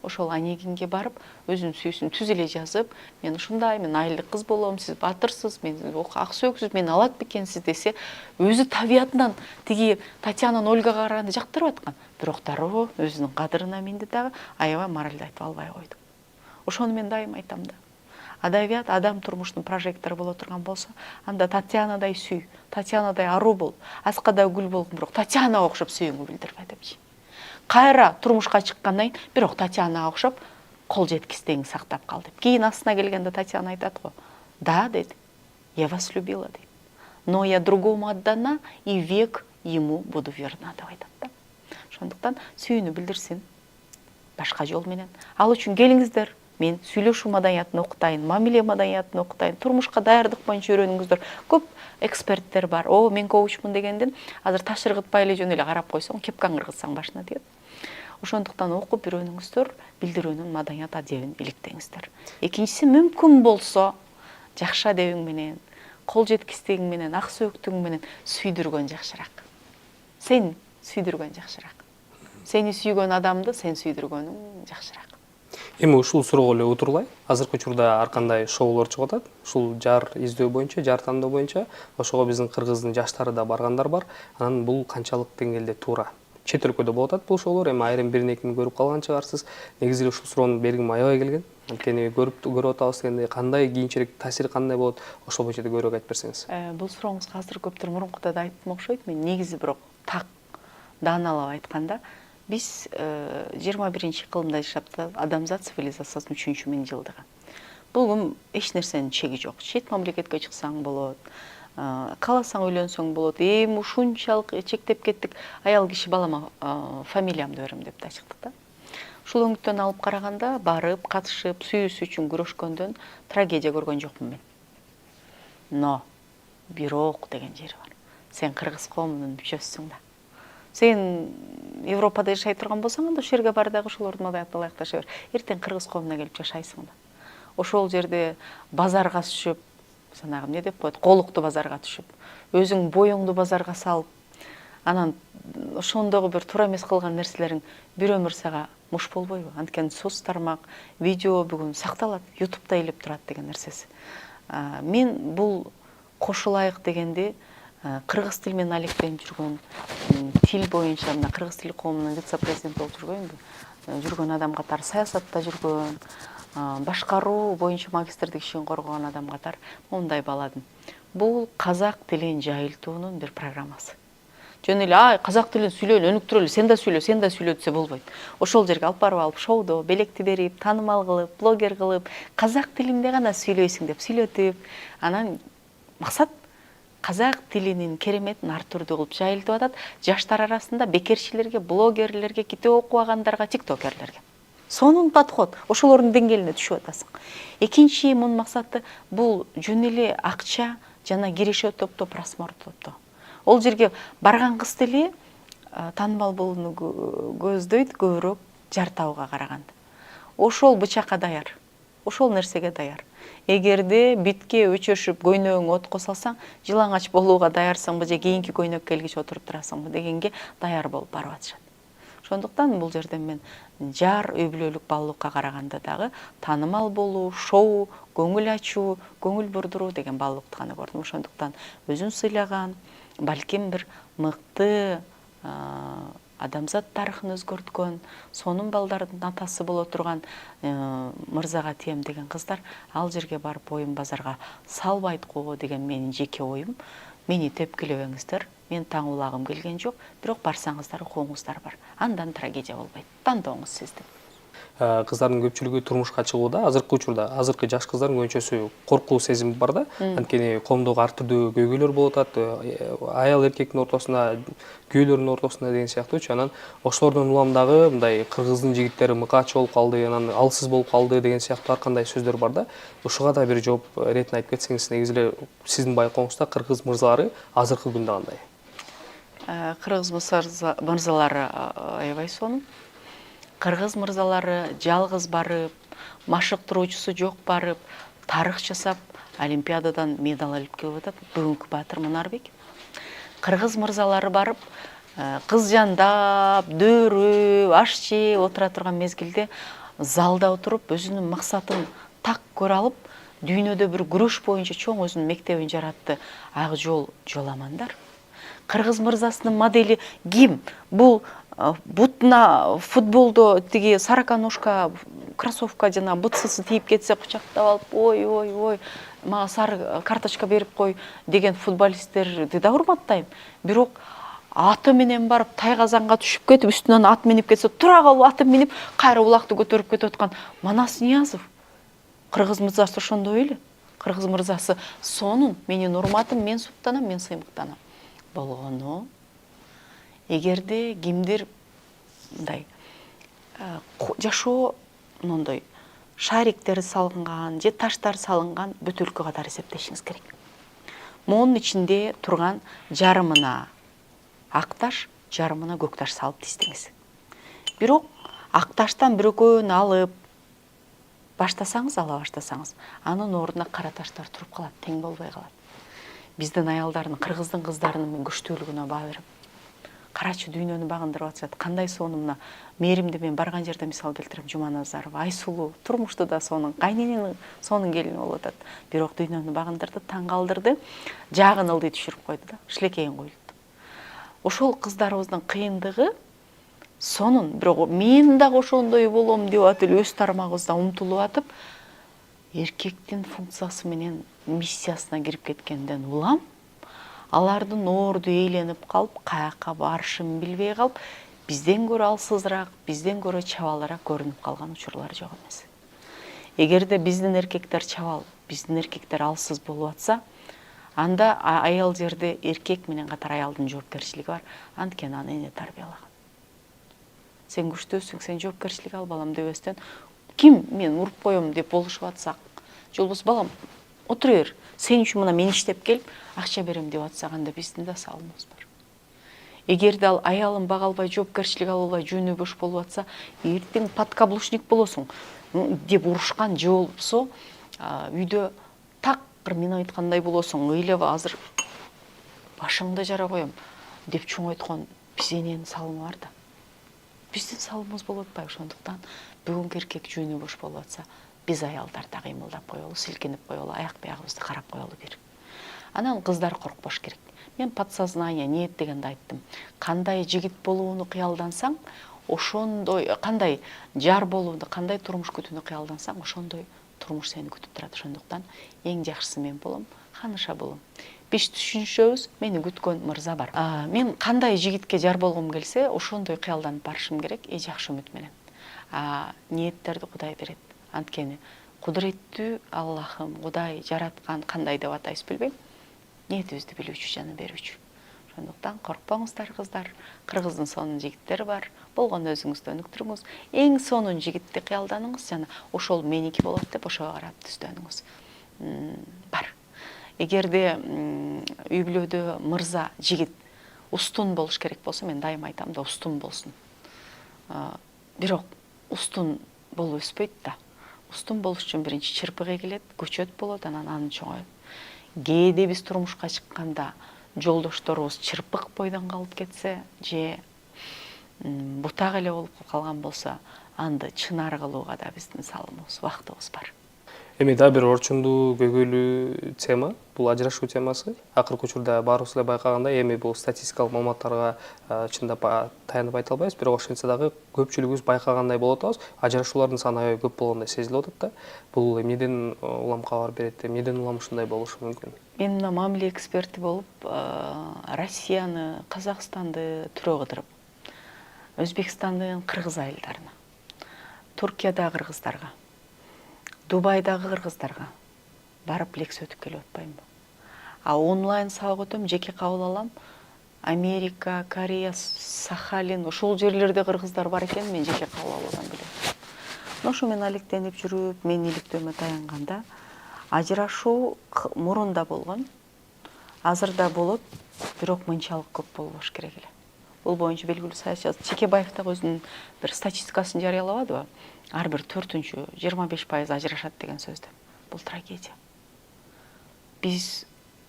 Ошол Онегинге барып, өзүнүн сүйүүсүн түз эле жазып, мен ушундай, мен айылдык кыз болом, сиз батырсыз, мен ак сөксүз, мени алат бекенсиз десе, өзү табиятынан тиги Татьянанын Ольгага караганда жактырып аткан. Бирок дароо өзүнүн кадырына минди дагы, аябай моралды айтып албай койду. Ошону мен дайым айтам да. Адабият адам турмушунун прожектору боло турган болсо, анда Татьянадай сүй, Татьянадай аруу бол, аскада гүл болгон, бирок Татьянага окшоп сүйүүңү билдирбе депчи. Кайра турмушка чыккандан кийин бирок Татьянага окшоп кол жеткистигиңди сактап кал деп. Кийин астына келгенде Татьяна айтат го. Да, дейт. Я вас любила, дейт. Но я другому отдана и век ему буду верна деп айтат да. Ошондуктан сүйүүнү билдирсин. Башка жол менен. Ал үчүн келиңиздер. Мен сүйлөшүү маданиятын окутайын, мамиле маданиятын окутайын, турмушка даярдык боюнча үйрөнүңүздөр. Көп эксперттер бар. О, мен коучмун дегенден азыр таш ыргытпай эле жөн эле карап койсоң, кепкаң ыргытсаң башына тиет. Ошондуктан окуп үйрөнүңүздөр, билдирүүнүн маданият адебин иликтеңиздер. Экинчиси, мүмкүн болсо, жакшы адебиң менен, кол жеткистигиң менен, ак сөөктүгүң менен сүйдүргөн жакшыраак. Сен сүйдүргөн жакшыраак. Сени сүйгөн адамды сен сүйдүргөнүң жакшыраак. Эми ушул суроого эле утурлай. Азыркы учурда ар кандай шоулор чыгып атат. Ушул жар издөө боюнча, жар тандоо боюнча, ошого биздин кыргыздын жаштары да баргандар бар. Анан бул канчалык деңгээлде туура? Чет өлкөдө болуп атат бул шоулор, эми айрым бирин экин көрүп калган чыгарсыз. Негизи ушул суроонун бергим аябай келген. Анткени көрүп атабыз дегенде кандай кийинчерээк таасири кандай болот, ошол боюнча да көбүрөөк айтып берсеңиз. Бул сурооңузга азыр көптөр мурункуда да айттым окшойт. Мен негизи бирок так дааналап айтканда, биз 21 кылымда жашап адамзат цивилизациясынын 3-миң жылдыгы. Бул эч нерсенин чеги жок. Чет мамлекетке чыксаң болот, кааласаң үйлөнсөң болот. Эми ушунчалык чектеп кеттик. Аял киши балама фамилиямды берем деп да чыктык да. Ушул өңүттөн алып караганда, барып, катышып, сүйүүсү үчүн күрөшкөндөн трагедия көргөн жокмун мен. Но бирок деген жери бар. Сен кыргыз коомунун мүчөсүсүң да. Сен Европада жашай турган болсаң, анда ошол жерге бар дагы ошолордун маданиятын ылайыкташа бер. Эртең кыргыз коомуна келип жашайсың да. Ошол жерде базарга түшүп, санагы эмне деп коет, колукту базарга түшүп, өзүң боюңду базарга салып, анан ошондогу бир туура эмес кылган нерселериң бир өмүр сага муш болбойбу? Анткени соц тармак, видео бүгүн сакталат, YouTube'да илеп турат деген нерсеси. Мен бул кошулайык дегенди кыргыз тили менен алектенип жүргөн, тил боюнча мына кыргыз тили коомунун вице-президенти болуп жүргөн адам катары, саясатта жүргөн, башкаруу боюнча магистрдик ишин коргогон адам катары мондай бааладым. Бул казак тилин жайылтуунун бир программасы. Жөн эле казак тилин сүйлөйлү, өнүктүрөлү, сен да сүйлө десе болбойт. Ошол жерге алып барып алып, шоудо белекти берип, таанымал кылып, блогер кылып, казак тилинде гана сүйлөйсүң деп сүйлөтүп, анан максат казак тилинин кереметин ар түрдүү кылып жайылтып атат. Жаштар арасында бекерчилерге, блогерлерге, китеп окубагандарға, тиктокерлерге. Сонун подход, ошолордун деңгээлине түшүп атасың. Экинчи мунун максаты бул жөн эле акча жана киреше топтоо, просмотр топтоо. Ол жерге барган кыз тили таанымал болууну көздөйт көбүрөөк жар табууга караганда. Ошол бычакка даяр, ошол нерсеге даяр. Эгерде битке өчөшүп көйнөгүңө отко салсаң, жылаңач болууга даярсыңбы же кийинки көйнөк келгиче отуруп турасыңбы дегенге даяр болуп барып атышат. Ошондуктан бул жерде мен жар үй бүлөлүк баалуулукка караганда дагы таанымал болуу, шоу, көңүл ачуу, көңүл бурдуруу деген баалуулукту гана көрдүм. Ошондуктан өзүн сыйлаган, балким бир мыкты адамзат тарыхын өзгөрткөн, сонун балдардын атасы боло турган мырзага тием деген кыздар ал жерге барып оюн базарга салбайт го деген менин жеке оюм. Мени тепкилебеңиздер. Мен таңуулагым келген жок, бирок барсаңыздар, окуңуздар бар. Андан трагедия болбойт. Тандооңуз сиздин. Кыздардын көпчүлүгү турмушка чыгууда азыркы учурда, азыркы жаш кыздардын көбүнчөсү коркуу сезими бар да. Анткени коомдогу ар түрдүү көйгөйлөр болуп атат, аял эркектин ортосунда, күйөөлөрдүн ортосунда деген сыяктуучу. Анан ошолордун уламдагы мындай кыргыздын жигиттери мыкаачы болуп калды, анан алсыз болуп калды деген сыяктуу ар кандай сөздөр бар да. Ушуга да бир жооп иретин айтып кетсеңиз, негизи эле сиздин байкооңузда кыргыз мырзалары азыркы күндө кандай? Кыргыз мырзалары аябай сонун. Кыргыз мырзалары жалгыз барып, машыктыруучусу жок барып тарых жасап олимпиададан медаль алып келип атат бүгүнкү баатыр Мунарбек. Кыргыз мырзалары барып кыз жандап дөөрөп аш жеп отура турган мезгилде залда отуруп өзүнүн максатын так көрө алып дүйнөдө бир күрөш боюнча чоң өзүнүн мектебин жаратты. Ак жол жоламандар. Кыргыз мырзасынын модели ким? Бул бутуна футболдо тиги сороконожка кроссовка жана бутсысы тийип кетсе кучактап алып ой мага сары карточка берип кой деген футболисттерди да урматтайм. Бирок аты менен барып тайгазанга түшүп кетип үстүнөн ат минип кетсе тура калып атын минип кайра улакты көтөрүп кетип аткан Манас Ниязов. Кыргыз мырзасы ошондой эле. Кыргыз мырзасы сонун менин урматым, мен суктанам, мен сыймыктанам. Болгону эгерде кимдир мындай жашоо мондой шариктер салынган же таштар салынган бөтөлкө катары эсептешиңиз керек. Монун ичинде турган жарымына ак таш, жарымына көк таш салып тиздиңиз. Бирок ак таштан бир экөөнү алып баштасаңыз, ала баштасаңыз, анын ордуна кара таштар туруп калат, тең болбой калат. Биздин аялдардын, кыргыздын кыздарынын күчтүүлүгүнө баа берем. Карачы дүйнөнү багындырып атышат. Кандай сонун мына мээримде мен барган жерде мисал келтирем, Жуманазарова, Айсулуу, турмушта да сонун, кайнененин сонун келини болуп атат. Бирок дүйнөнү багындырды, таң калдырды, жаагын ылдый түшүрүп койду да, шилекейин коюлду. Ошол кыздарыбыздын кыйындыгы сонун, бирок мен дагы ошондой болом деп атып өз тармагыбызда умтулуп атып, эркектин функциясы менен миссиясына кирип кеткенден улам, алардын орду ээленип калып, каяка барышын билбей калып, бизден көрө алсызыраак, бизден көрө чабалыраак көрүнүп калган учурлар жок эмес. Эгерде биздин эркектер чабал, биздин эркектер алсыз болуп атса, анда аял жерде эркек менен катар аялдын жоопкерчилиги бар. Анткени аны эне тарбиялаган. Сен күчтүүсүң, сен жоопкерчилик ал балам дебестен, ким мен уруп коем деп болушуп атсак, же болбосо балам отура бер, сен үчүн мына мен иштеп келип акча берем деп атсак, анда биздин да салымыбыз бар. Эгерде ал аялын бага албай, жоопкерчилик ала албай, жөнү бош болуп атса, эртең подкаблучник болосуң деп урушкан же болбосо үйдө так бир мен айткандай болосуң, ыйлап азыр башыңды жара коем деп чоңойткон биз эненин салымы бар да. Биздин салымыбыз болуп атпайбы? Ошондуктан бүгүнкү эркек жөнү бош болуп атса, биз аялдар да кыймылдап коелу, силкинип коелу, аяк биягыбызды карап коелу бир. Анан кыздар коркпош керек. Мен подсознание, ниет дегенди айттым. Кандай жигит болууну кыялдансаң, ошондой, кандай жар болууну, кандай турмуш күтүүнү кыялдансаң, ошондой турмуш сени күтүп турат. Ошондуктан эң жакшысы мен болом, Ханыша болом. Биз түшүнүшөбүз, мени күткөн мырза бар. Мен кандай жигитке жар болгум келсе, ошондой кыялданып барышым керек, жакшы үмүт менен. Ниеттерди Кудай берет. Анткени кудуреттүү Аллахым, Кудай жараткан, кандай деп атайбыз билбейм. Ниетибизди билүүчү, жаны берүүчү. Ошондуктан коркпоңуздар кыздар. Кыргыздын сонун жигиттери бар. Болгону өзүңүздү өнүктүрүңүз. Эң сонун жигитти кыялданыңыз, жана ошол меники болот деп ошого карап түздөнүңүз. Бар. Эгерде үй бүлөдө мырза, жигит устун болуш керек болсо, мен дайыма айтам да, устун болсун. Бирок устун болуп өспөйт да. Устун болуш үчүн биринчи чырпык эгилет, көчөт болот, анан аны чоңоет. Кээде биз турмушка чыкканда жолдошторубуз чырпык бойдон калып кетсе, же бутак эле болуп калган болсо, анды чынар кылууга да биздин салымыбыз, убактыбыз бар. Эми дагы бир орчундуу көйгөйлүү тема, бул ажырашуу темасы. Акыркы учурда баарыбыз эле байкагандай, эми бул статистикалык маалыматтарга чындап таянып айта албайбыз, бирок ошентсе дагы көпчүлүгүбүз байкагандай болуп атабыз. Ажырашуулардын саны аябай көп болгондой сезилип атат да. Бул эмнеден улам кабар берет, эмнеден улам ушундай болушу мүмкүн? Мен мына мамиле эксперти болуп, Россияны, Казакстанды түрө кыдырып, Өзбекстандын кыргыз айылдарына, Туркиядагы кыргыздарга, Дубайдагы кыргыздарга барып лекция өтүп келип атпаймынбы? Онлайн сабак өтөм, жеке кабыл алам. Америка, Корея, Сахалин, ошол жерлерде кыргыздар бар экен, мен жеке кабыл алуудан билем. Ошо мен алектенип жүрүп, мен иликтөөмө таянганда, ажырашуу мурунда болгон, азыр да болот, бирок мынчалык көп болбош керек эле. Бул боюнча белгилүү саясатчы Чекебаев да өзүнүн бир статистикасын жарыялабадыбы? ар бир 4-25% ажырашат деген сөздү. Бул трагедия. Биз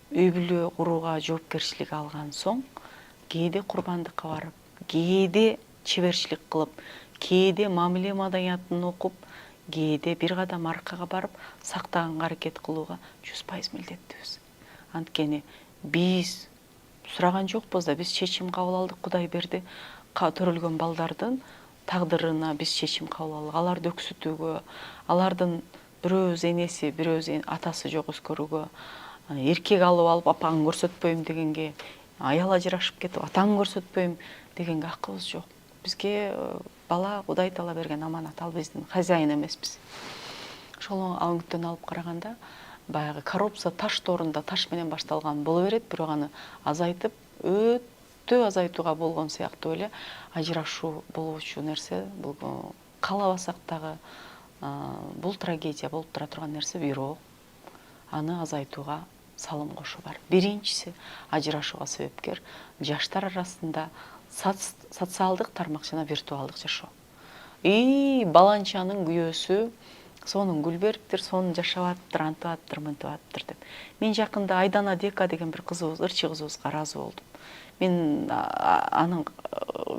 үй бүлө курууга жоопкерчилик алган соң кээде курбандыкка барып, кээде чеберчилик кылып, кээде мамиле маданиятын окуп, кээде бир кадам аркага барып сактаганга аракет кылууга 100% милдеттүүбүз. Анткени биз сураган жокпуз да, биз чечим кабыл алдык, Кудай берди. Төрөлгөн балдардын тагдырына биз чечим кабыл алдык. Аларды өксүтүүгө, алардын бирөөбүз энеси, бирөөбүз атасы жок өскөрүүгө, эркек алып алып апаңы көрсөтпөйм дегенге, аял ажырашып кетип атаңы көрсөтпөйм дегенге акыбыз жок. Бизге бала Кудай таала берген аманат, ал биздин хозяин эмеспиз. Ошол өңүттөн алып караганда баягы коррупция таш тоорунда таш менен башталган боло берет, бирок аны азайтып, өтө азайтууга болгон сыяктуу эле ажырашуу болуучу нерсе. Бул каалабасак дагы бул трагедия болуп тура турган нерсе, бирок аны азайтууга салым кошуу бар. Биринчиси ажырашууга себепкер жаштар арасында социалдык тармак жана виртуалдык жашоо. Баланчанын күйөөсү сонун гүл бериптир, сонун жашабаптыр, антыбаптыр, мынтыбаптыр деп. Мен жакында Айдана Дека деген бир кызыбыз, ырчы кызыбызга ыраазы болдум. Мен анын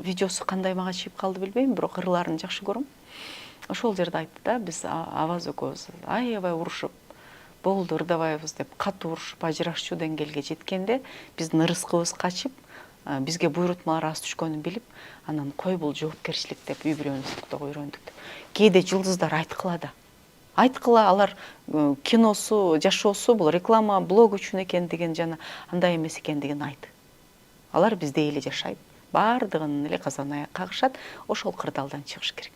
видеосу кандай мага чыгып калды билбейм, бирок ырларын жакшы көрөм. Ошол жерде айтты да, биз Аваз экөөбүз аябай урушуп, болду ырдабайбыз деп катуу урушуп ажырашчу деңгээлге жеткенде, биздин ырыскыбыз качып, бизге буйрутмалар аз түшкөнүн билип, анан кой бул жоопкерчилик деп үй бүлөнү сактоого үйрөндүк деп. Кээде жылдыздар айткыла да. Айткыла, алар киносу, жашоосу бул реклама, блог үчүн экендигин жана андай эмес экендигин айт. Алар биздей эле жашайт, баардыгын эле казан аяк кагышат, ошол кырдаалдан чыгыш керек.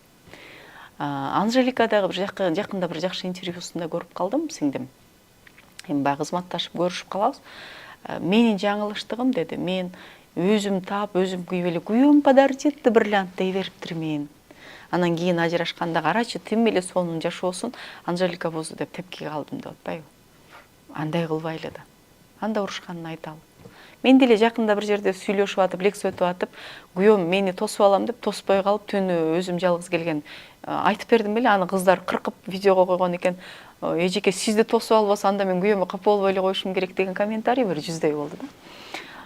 Анжелика дагы жакында бир жакшы интервьюсунда көрүп калдым, сиңдим. Эми баягы кызматташып көрүшүп калабыз. Менин жаңылыштыгым деди, мен өзүм таап, өзүм күйүп эле күйөөм подарок этти бриллиант дей бериптирмин. Анан кийин ажырашканда карачы, тим эле сонун жашоосун Анжелика бузду деп тепкиге алдым деп атпайбы. Андай кылбайлы да. Анда урушканын айталы. Мен деле жакында бир жерде сүйлөшүп атып, лекция өтүп атып, күйөөм мени тосуп алам деп тоспой калып, түнү өзүм жалгыз келген айтып бердим беле, аны кыздар кыркып видеого койгон экен. Эжеке, сизди тосуп албаса, анда мен күйөөмө капа болбой эле коюшум керек деген комментарий бир 100дөй болду да.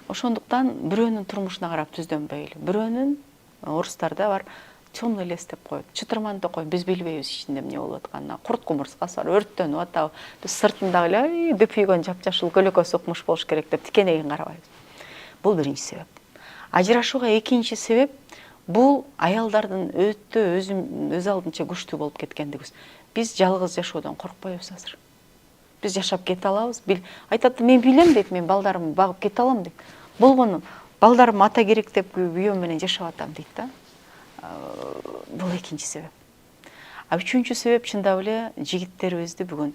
Ошондуктан бирөөнүн турмушуна карап түздөнбөйлү. Бирөөнүн, орустарда бар, темный лес деп коет. Чытырманды кой, биз билбейбиз ичинде эмне болуп атканын. Курт кумурскасы бар, өрттөнүп атабы. Биз сыртында эле дөпүйгөн жапжашыл көлөкө сукмуш болуш керек деп тикенегин карабайбыз. Бул биринчи себеп. Ажырашууга экинчи себеп бул аялдардын өтө өз алдынча күчтүү болуп кеткендигибиз. Биз жалгыз жашоодон коркпойбуз азыр. Биз жашап кете алабыз. Айтат, мен билем дейт, мен балдарымды багып кете алам дейт. Болгону балдарым ата керек деп күйөөм менен жашап атам дейт да. Бул экинчи себеп. Үчүнчү себеп чындап эле жигиттерибизди бүгүн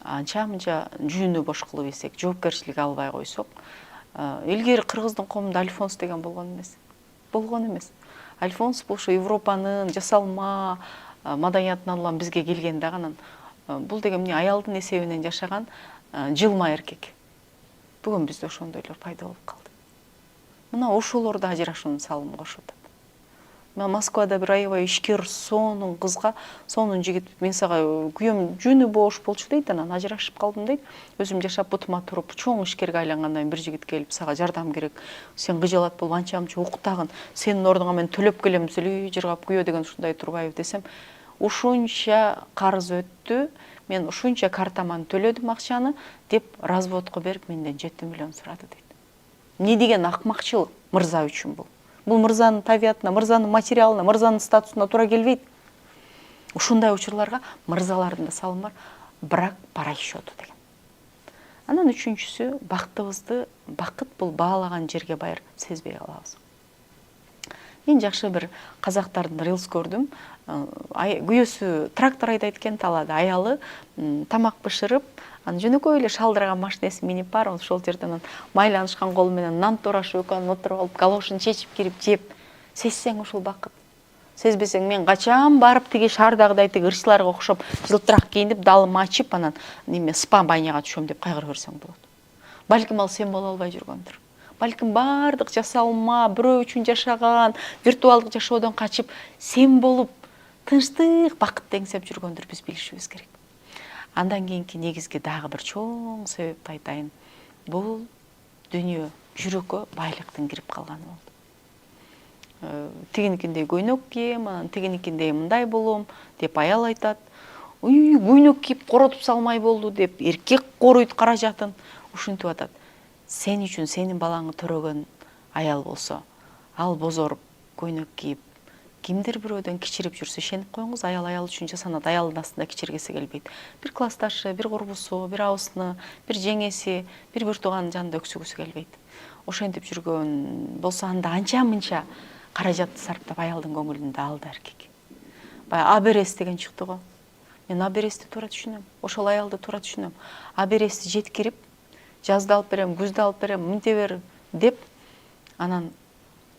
анча-мынча жүүнү бош кылып эсек, жоопкерчилик албай койсок, илгери кыргыздын коомунда альфонс деген болгон эмес. Болгон эмес. Альфонс бул ушу Европанын жасалма маданиятынан улам бизге келген дагы, анан бул деген эмне, аялдын эсебинен жашаган жылма эркек. Бүгүн бизде ошондойлор пайда болуп калды. Мына ошолор да ажырашуунун салымын кошуп атат. Мен Москвада бир аябай ишкер сонун кызга, сонун жигит, мен сага күйөөм жүүнү бош болчу дейт, анан ажырашып калдым дейт. Өзүм жашап бутума туруп, чоң ишкерге айлангандан кийин бир жигит келип, сага жардам керек. Сен кыжалат болуп, анча-мынча уктагын. Сенин ордуңа мен төлөп келем, эле жыргап күйөө деген ушундай турбайбы десем, ушунча карыз өттү, мен ушунча картаман төлөдүм акчаны деп разводко берип менден 7 миллион сурады дейт. Эмне деген акмакчылык мырза үчүн бул? Бул мырзанын табиятына, мырзанын материалына, мырзанын статусуна туура келбейт. Ушундай учурларга мырзалардын да салымы бар. Брак по расчету деген. Анан үчүнчүсү, бактыбызды, бакыт бул баалаган жерге байыр сезбей калабыз. Мен жакшы бир казактардын рилс көрдүм. Күйөөсү трактор айдайт экен талаада, аялы тамак бышырып, анан жөнөкөй эле шалдыраган машинеси минип бар, ошол жерден майланышкан колу менен нан турашып, экөөнү отуруп алып, галошун чечип кирип жеп. Сезсең ушул бакыт. Сезбесең, мен качан барып тиги шаардагыдай тиги ырчыларга окшоп жылтырак кийинип, далымы ачып, анан спа баняга түшөм деп кайгырып көрсөң болот. Балким ал сен боло албай жүргөндүр. Балким бардык жасалма, бирөө үчүн жашаган, виртуалдык жашоодон качып, сен болуп, тынчтык бакытты эңсеп жүргөндүр биз билишибиз керек. Андан кийинки негизги дагы бир чоң себепти айтайын. Бул дүнүйө жүрөккө байлыктын кирип калганы болду. Тигиникиндей көйнөк кийем, анан тигиникиндей мындай болом деп аял айтат. Көйнөк кийип коротуп салмай болду деп эркек коруйт каражатын, ушинтип атат. Сен үчүн сенин балаңы төрөгөн аял болсо, ал бозоруп көйнөк кийип кимдир бирөөдөн кичирип жүрсө ишенип коюңуз, аял үчүн жасанат, аялдын астында кичиргиси келбейт. Бир классташы, бир курбусу, бир абысыны, бир жеңеси, бир тууганын жанында өксүгүсү келбейт. Ошентип жүргөн болсо анда анча мынча каражатты сарптап аялдын көңүлүн да алды эркек. Баягы аберес деген чыкты го. Мен аберести туура түшүнөм. Ошол аялды туура түшүнөм. Аберести жеткирип, жазды алып берем, күздү алып берем, мынте бер деп, анан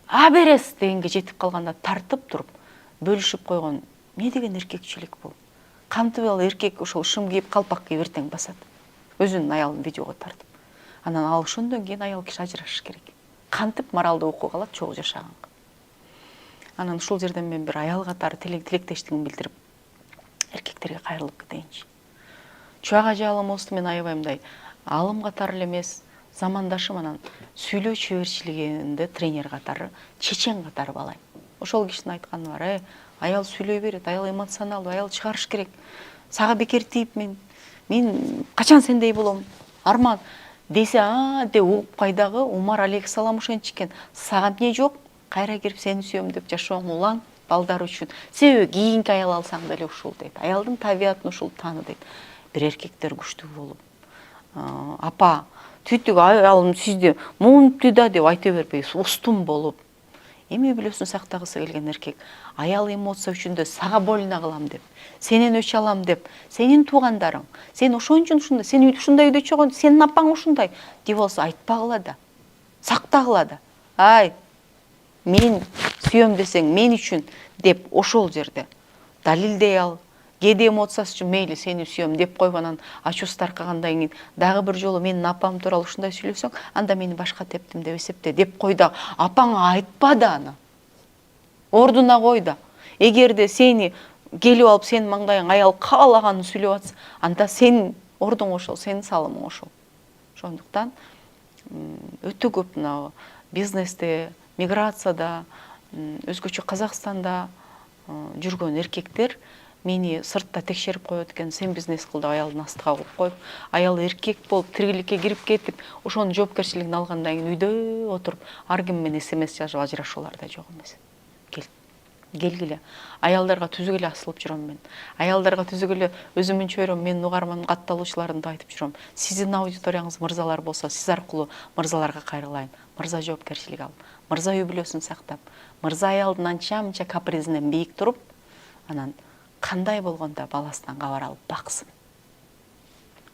аберес дегенге жетип калганда тартып туруп, бөлүшүп койгон эмне деген эркекчилик бул? Кантип ал эркек ошол шым кийип, калпак кийип эртең басат? Өзүнүн аялын видеого тартып. Анан ал ошондон кийин аял киши ажырашыш керек. Кантип моралдуу окуп калат чогуу жашаганга. Анан ушул жерден мен бир аял катары тилектештигимди билдирип, эркектерге кайрылып кетейинчи. Чуак ажалым болсу мен аябай мындай алым катары эле эмес, замандашым анан сүйлөө чеберчилигинде тренер катары, чечен катары балайм. Ошол кишинин айтканы бар, аял сүйлөй берет, аял эмоционалдуу, аял чыгарыш керек. Сага бекер тийип мен качан сендей болом? Арман десе, деп укпай дагы Умар алейхиссалам ошентчү экен. Сага эмне жок? Кайра кирип сени сүйөм деп жашооң улан балдар үчүн. Себеби кийинки аял алсаң деле ушул дейт. Аялдын табиятын ушул таны дейт. Бир эркектер күчтүү болуп, апа, түтүк аялым сизди монтип да деп айта бербей, устун болуп, эми билесиң сактагысы келген эркек, аял эмоция үчүн да сага больно кылам деп, сенен өч алам деп, сенин туугандарың, сен ошон үчүн ушундай, сен ушундай үйдө чогон, сенин апаң ушундай деп болсо айтпагыла да, сактагыла да. Ай, мен сүйөм десең мен үчүн деп ошол жерде далилдей ал. Кээде эмоциясы үчүн мейли сени сүйөм деп коюп анан ачуусу таркагандан кийин дагы бир жолу менин апам тууралуу ушундай сүйлөсөң, анда мени башка тептим деп эсепте деп кой да, апаңа айтпа да аны. Ордуна кой да. Эгерде сени келип алып сенин маңдайың аял каалаганын сүйлөп атса, анда сенин ордуң ошол, сенин салымың ошол. Ошондуктан өтө көп мына бизнесте, миграцияда, өзгөчө Казакстанда жүргөн эркектер мени сыртта текшерип коет экен, сен бизнес кыл деп аялдын астыга коюп коюп, аял эркек болуп тирикиликке кирип кетип, ошонун жоопкерчилигин алгандан кийин үйдө отуруп, ар ким менен СМС жазып ажырашуулар да жок эмес. Келгиле. Аялдарга түзүк эле асылып жүрөм мен. Аялдарга түзүк эле өзүмүн чөйрөм, менин угарман катталуучуларымды айтып жүрөм. Сиздин аудиторияңыз мырзалар болсо, сиз аркылуу мырзаларга кайрылайын. Мырза жоопкерчилик алып, мырза үй бүлөсүн сактап, мырза аялдын анча-мынча капризинен бийик туруп, анан кандай болгондо баласынан кабар алып баксын.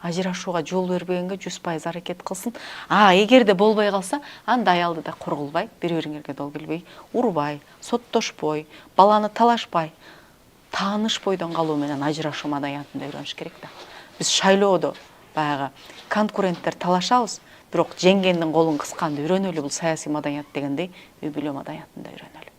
Ажырашууга жол бербегенге 100% аракет кылсын. Эгерде болбой калса, анда аялды да кур кылбай, бири-бириңерге дол келбей, урбай, соттошпой, баланы талашпай, таанышпойдон калуу менен ажырашуу маданиятында үйрөнүш керек да. Биз шайлоодо баягы конкуренттер талашабыз, бирок жеңгендин колун кысканды үйрөнөлү, бул саясий маданият дегендей, үй бүлө маданиятында үйрөнөлү.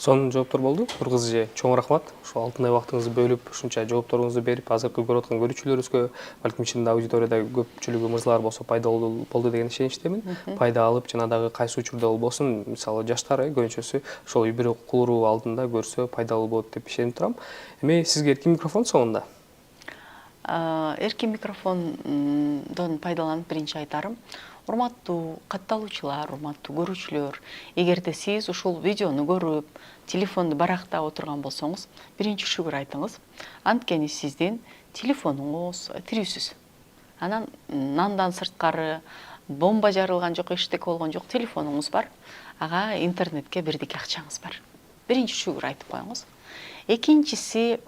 Сонун жооптор болду. Нургыз эже, чоң рахмат. Ошо алтындай убактыңызды бөлүп, ушунча жоопторуңузду берип, азыркы көрүп аткан көрүүчүлөрүбүзгө, балким чынында аудиторияда көпчүлүгү мырзалар болсо пайдалуу болду деген ишеничтемин. Пайда алып, жана дагы кайсы учурда болбосун, мисалы жаштар көбүнчөсү ошол үй бүлө куруу алдында көрсө пайдалуу болот деп ишенип турам. Эми сизге эркин микрофон соңунда. Эркин микрофондон пайдаланып биринчи айтарым, урматтуу катталуучулар, урматтуу көрүүчүлөр, эгерде сиз ушул видеону көрүп, телефонду барактап отурган болсоңуз, биринчи шүгүр айтыңыз. Анткени сиздин телефонуңуз тирүүсүз. Анан андан сырткары бомба жарылган жок, эчтеке болгон жок, телефонуңуз бар. Ага интернетке бирдике акчаңыз бар. Биринчи шүгүр айтып коюңуз. Экинчиси,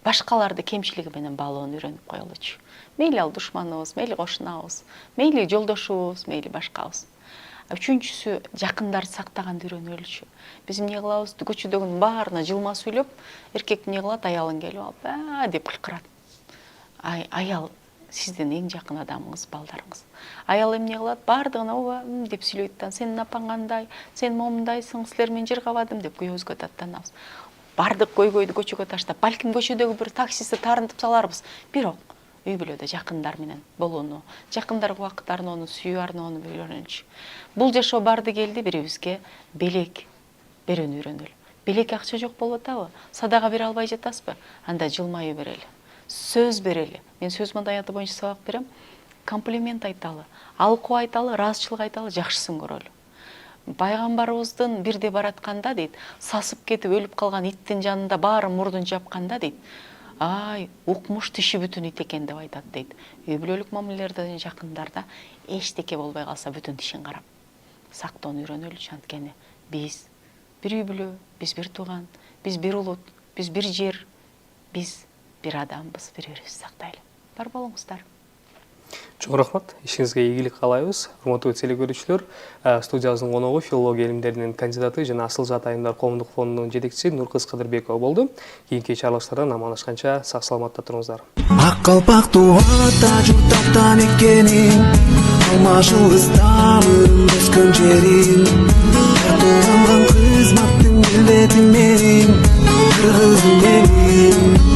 башкаларды кемчилиги менен баалоону үйрөнүп коелучу. Мейли ал душманыбыз, мейли кошунабыз, мейли жолдошубуз, мейли башкабыз. Үчүнчүсү, жакындарды сактаганды үйрөнөлүчү. Биз эмне кылабыз? Көчөдөгүнүн баарына жылма сүйлөп, эркек эмне кылат? Аялын келип алып, деп кыйкырат. Аял сиздин эң жакын адамыңыз, балдарыңыз. Аял эмне кылат? Бардыгына деп сүйлөйт да, сенин апаң кандай, сен момундайсың, силер менен жыргабадым деп күйөөбүзгө даттанабыз. бардык көйгөйдү көчөгө таштап, балким көчөдөгү бир таксисти таарынтып саларбыз. Бирок үй бүлөдө жакындар менен болууну, жакындарга убакыт арноону, сүйүү арноону үйрөнүлүчү. Бул жашоо барды келди, бирибизге белек берүүнү үйрөнөлү. Белек акча жок болуп атабы? Садага бере албай жатасызбы? Анда жылмаюу берели. Сөз берели. Мен сөз маданияты боюнча сабак берем. Комплимент айталы, алкуу айталы, ыраазычылык айталы, жакшысын көрөлү. Пайгамбарыбыздын бирде баратканда дейт, сасып кетип өлүп калган иттин жанында баары мурдун жапканда дейт, ай, укмуш тиши бүтүн ит экен деп айтат дейт. Үй бүлөлүк мамилелерде жакындарда эчтеке болбой калса бүтүн тишин карап сактоону үйрөнөлүчү. Анткени биз бир үй бүлө, биз бир тууган, биз бир улут, биз бир жер, биз бир адамбыз, бири-бирибизди сактайлы. Бар болуңуздар. Чоң рахмат. Ишиңизге ийгилик каалайбыз. Урматтуу телекөрүүчүлөр, студиябыздын коногу филология илимдеринин кандидаты жана Асыл Жат айымдар коомдук фондунун жетекчиси Нуркыз Кадырбекова болду. Кийинки чыгарылыштардан амандашканча сак саламатта туруңуздар. Ак калпактуу ата журттан экенин, алмашылыстан өскөн жерин, тартылган кызматтын милдети менин, кыргызым менин.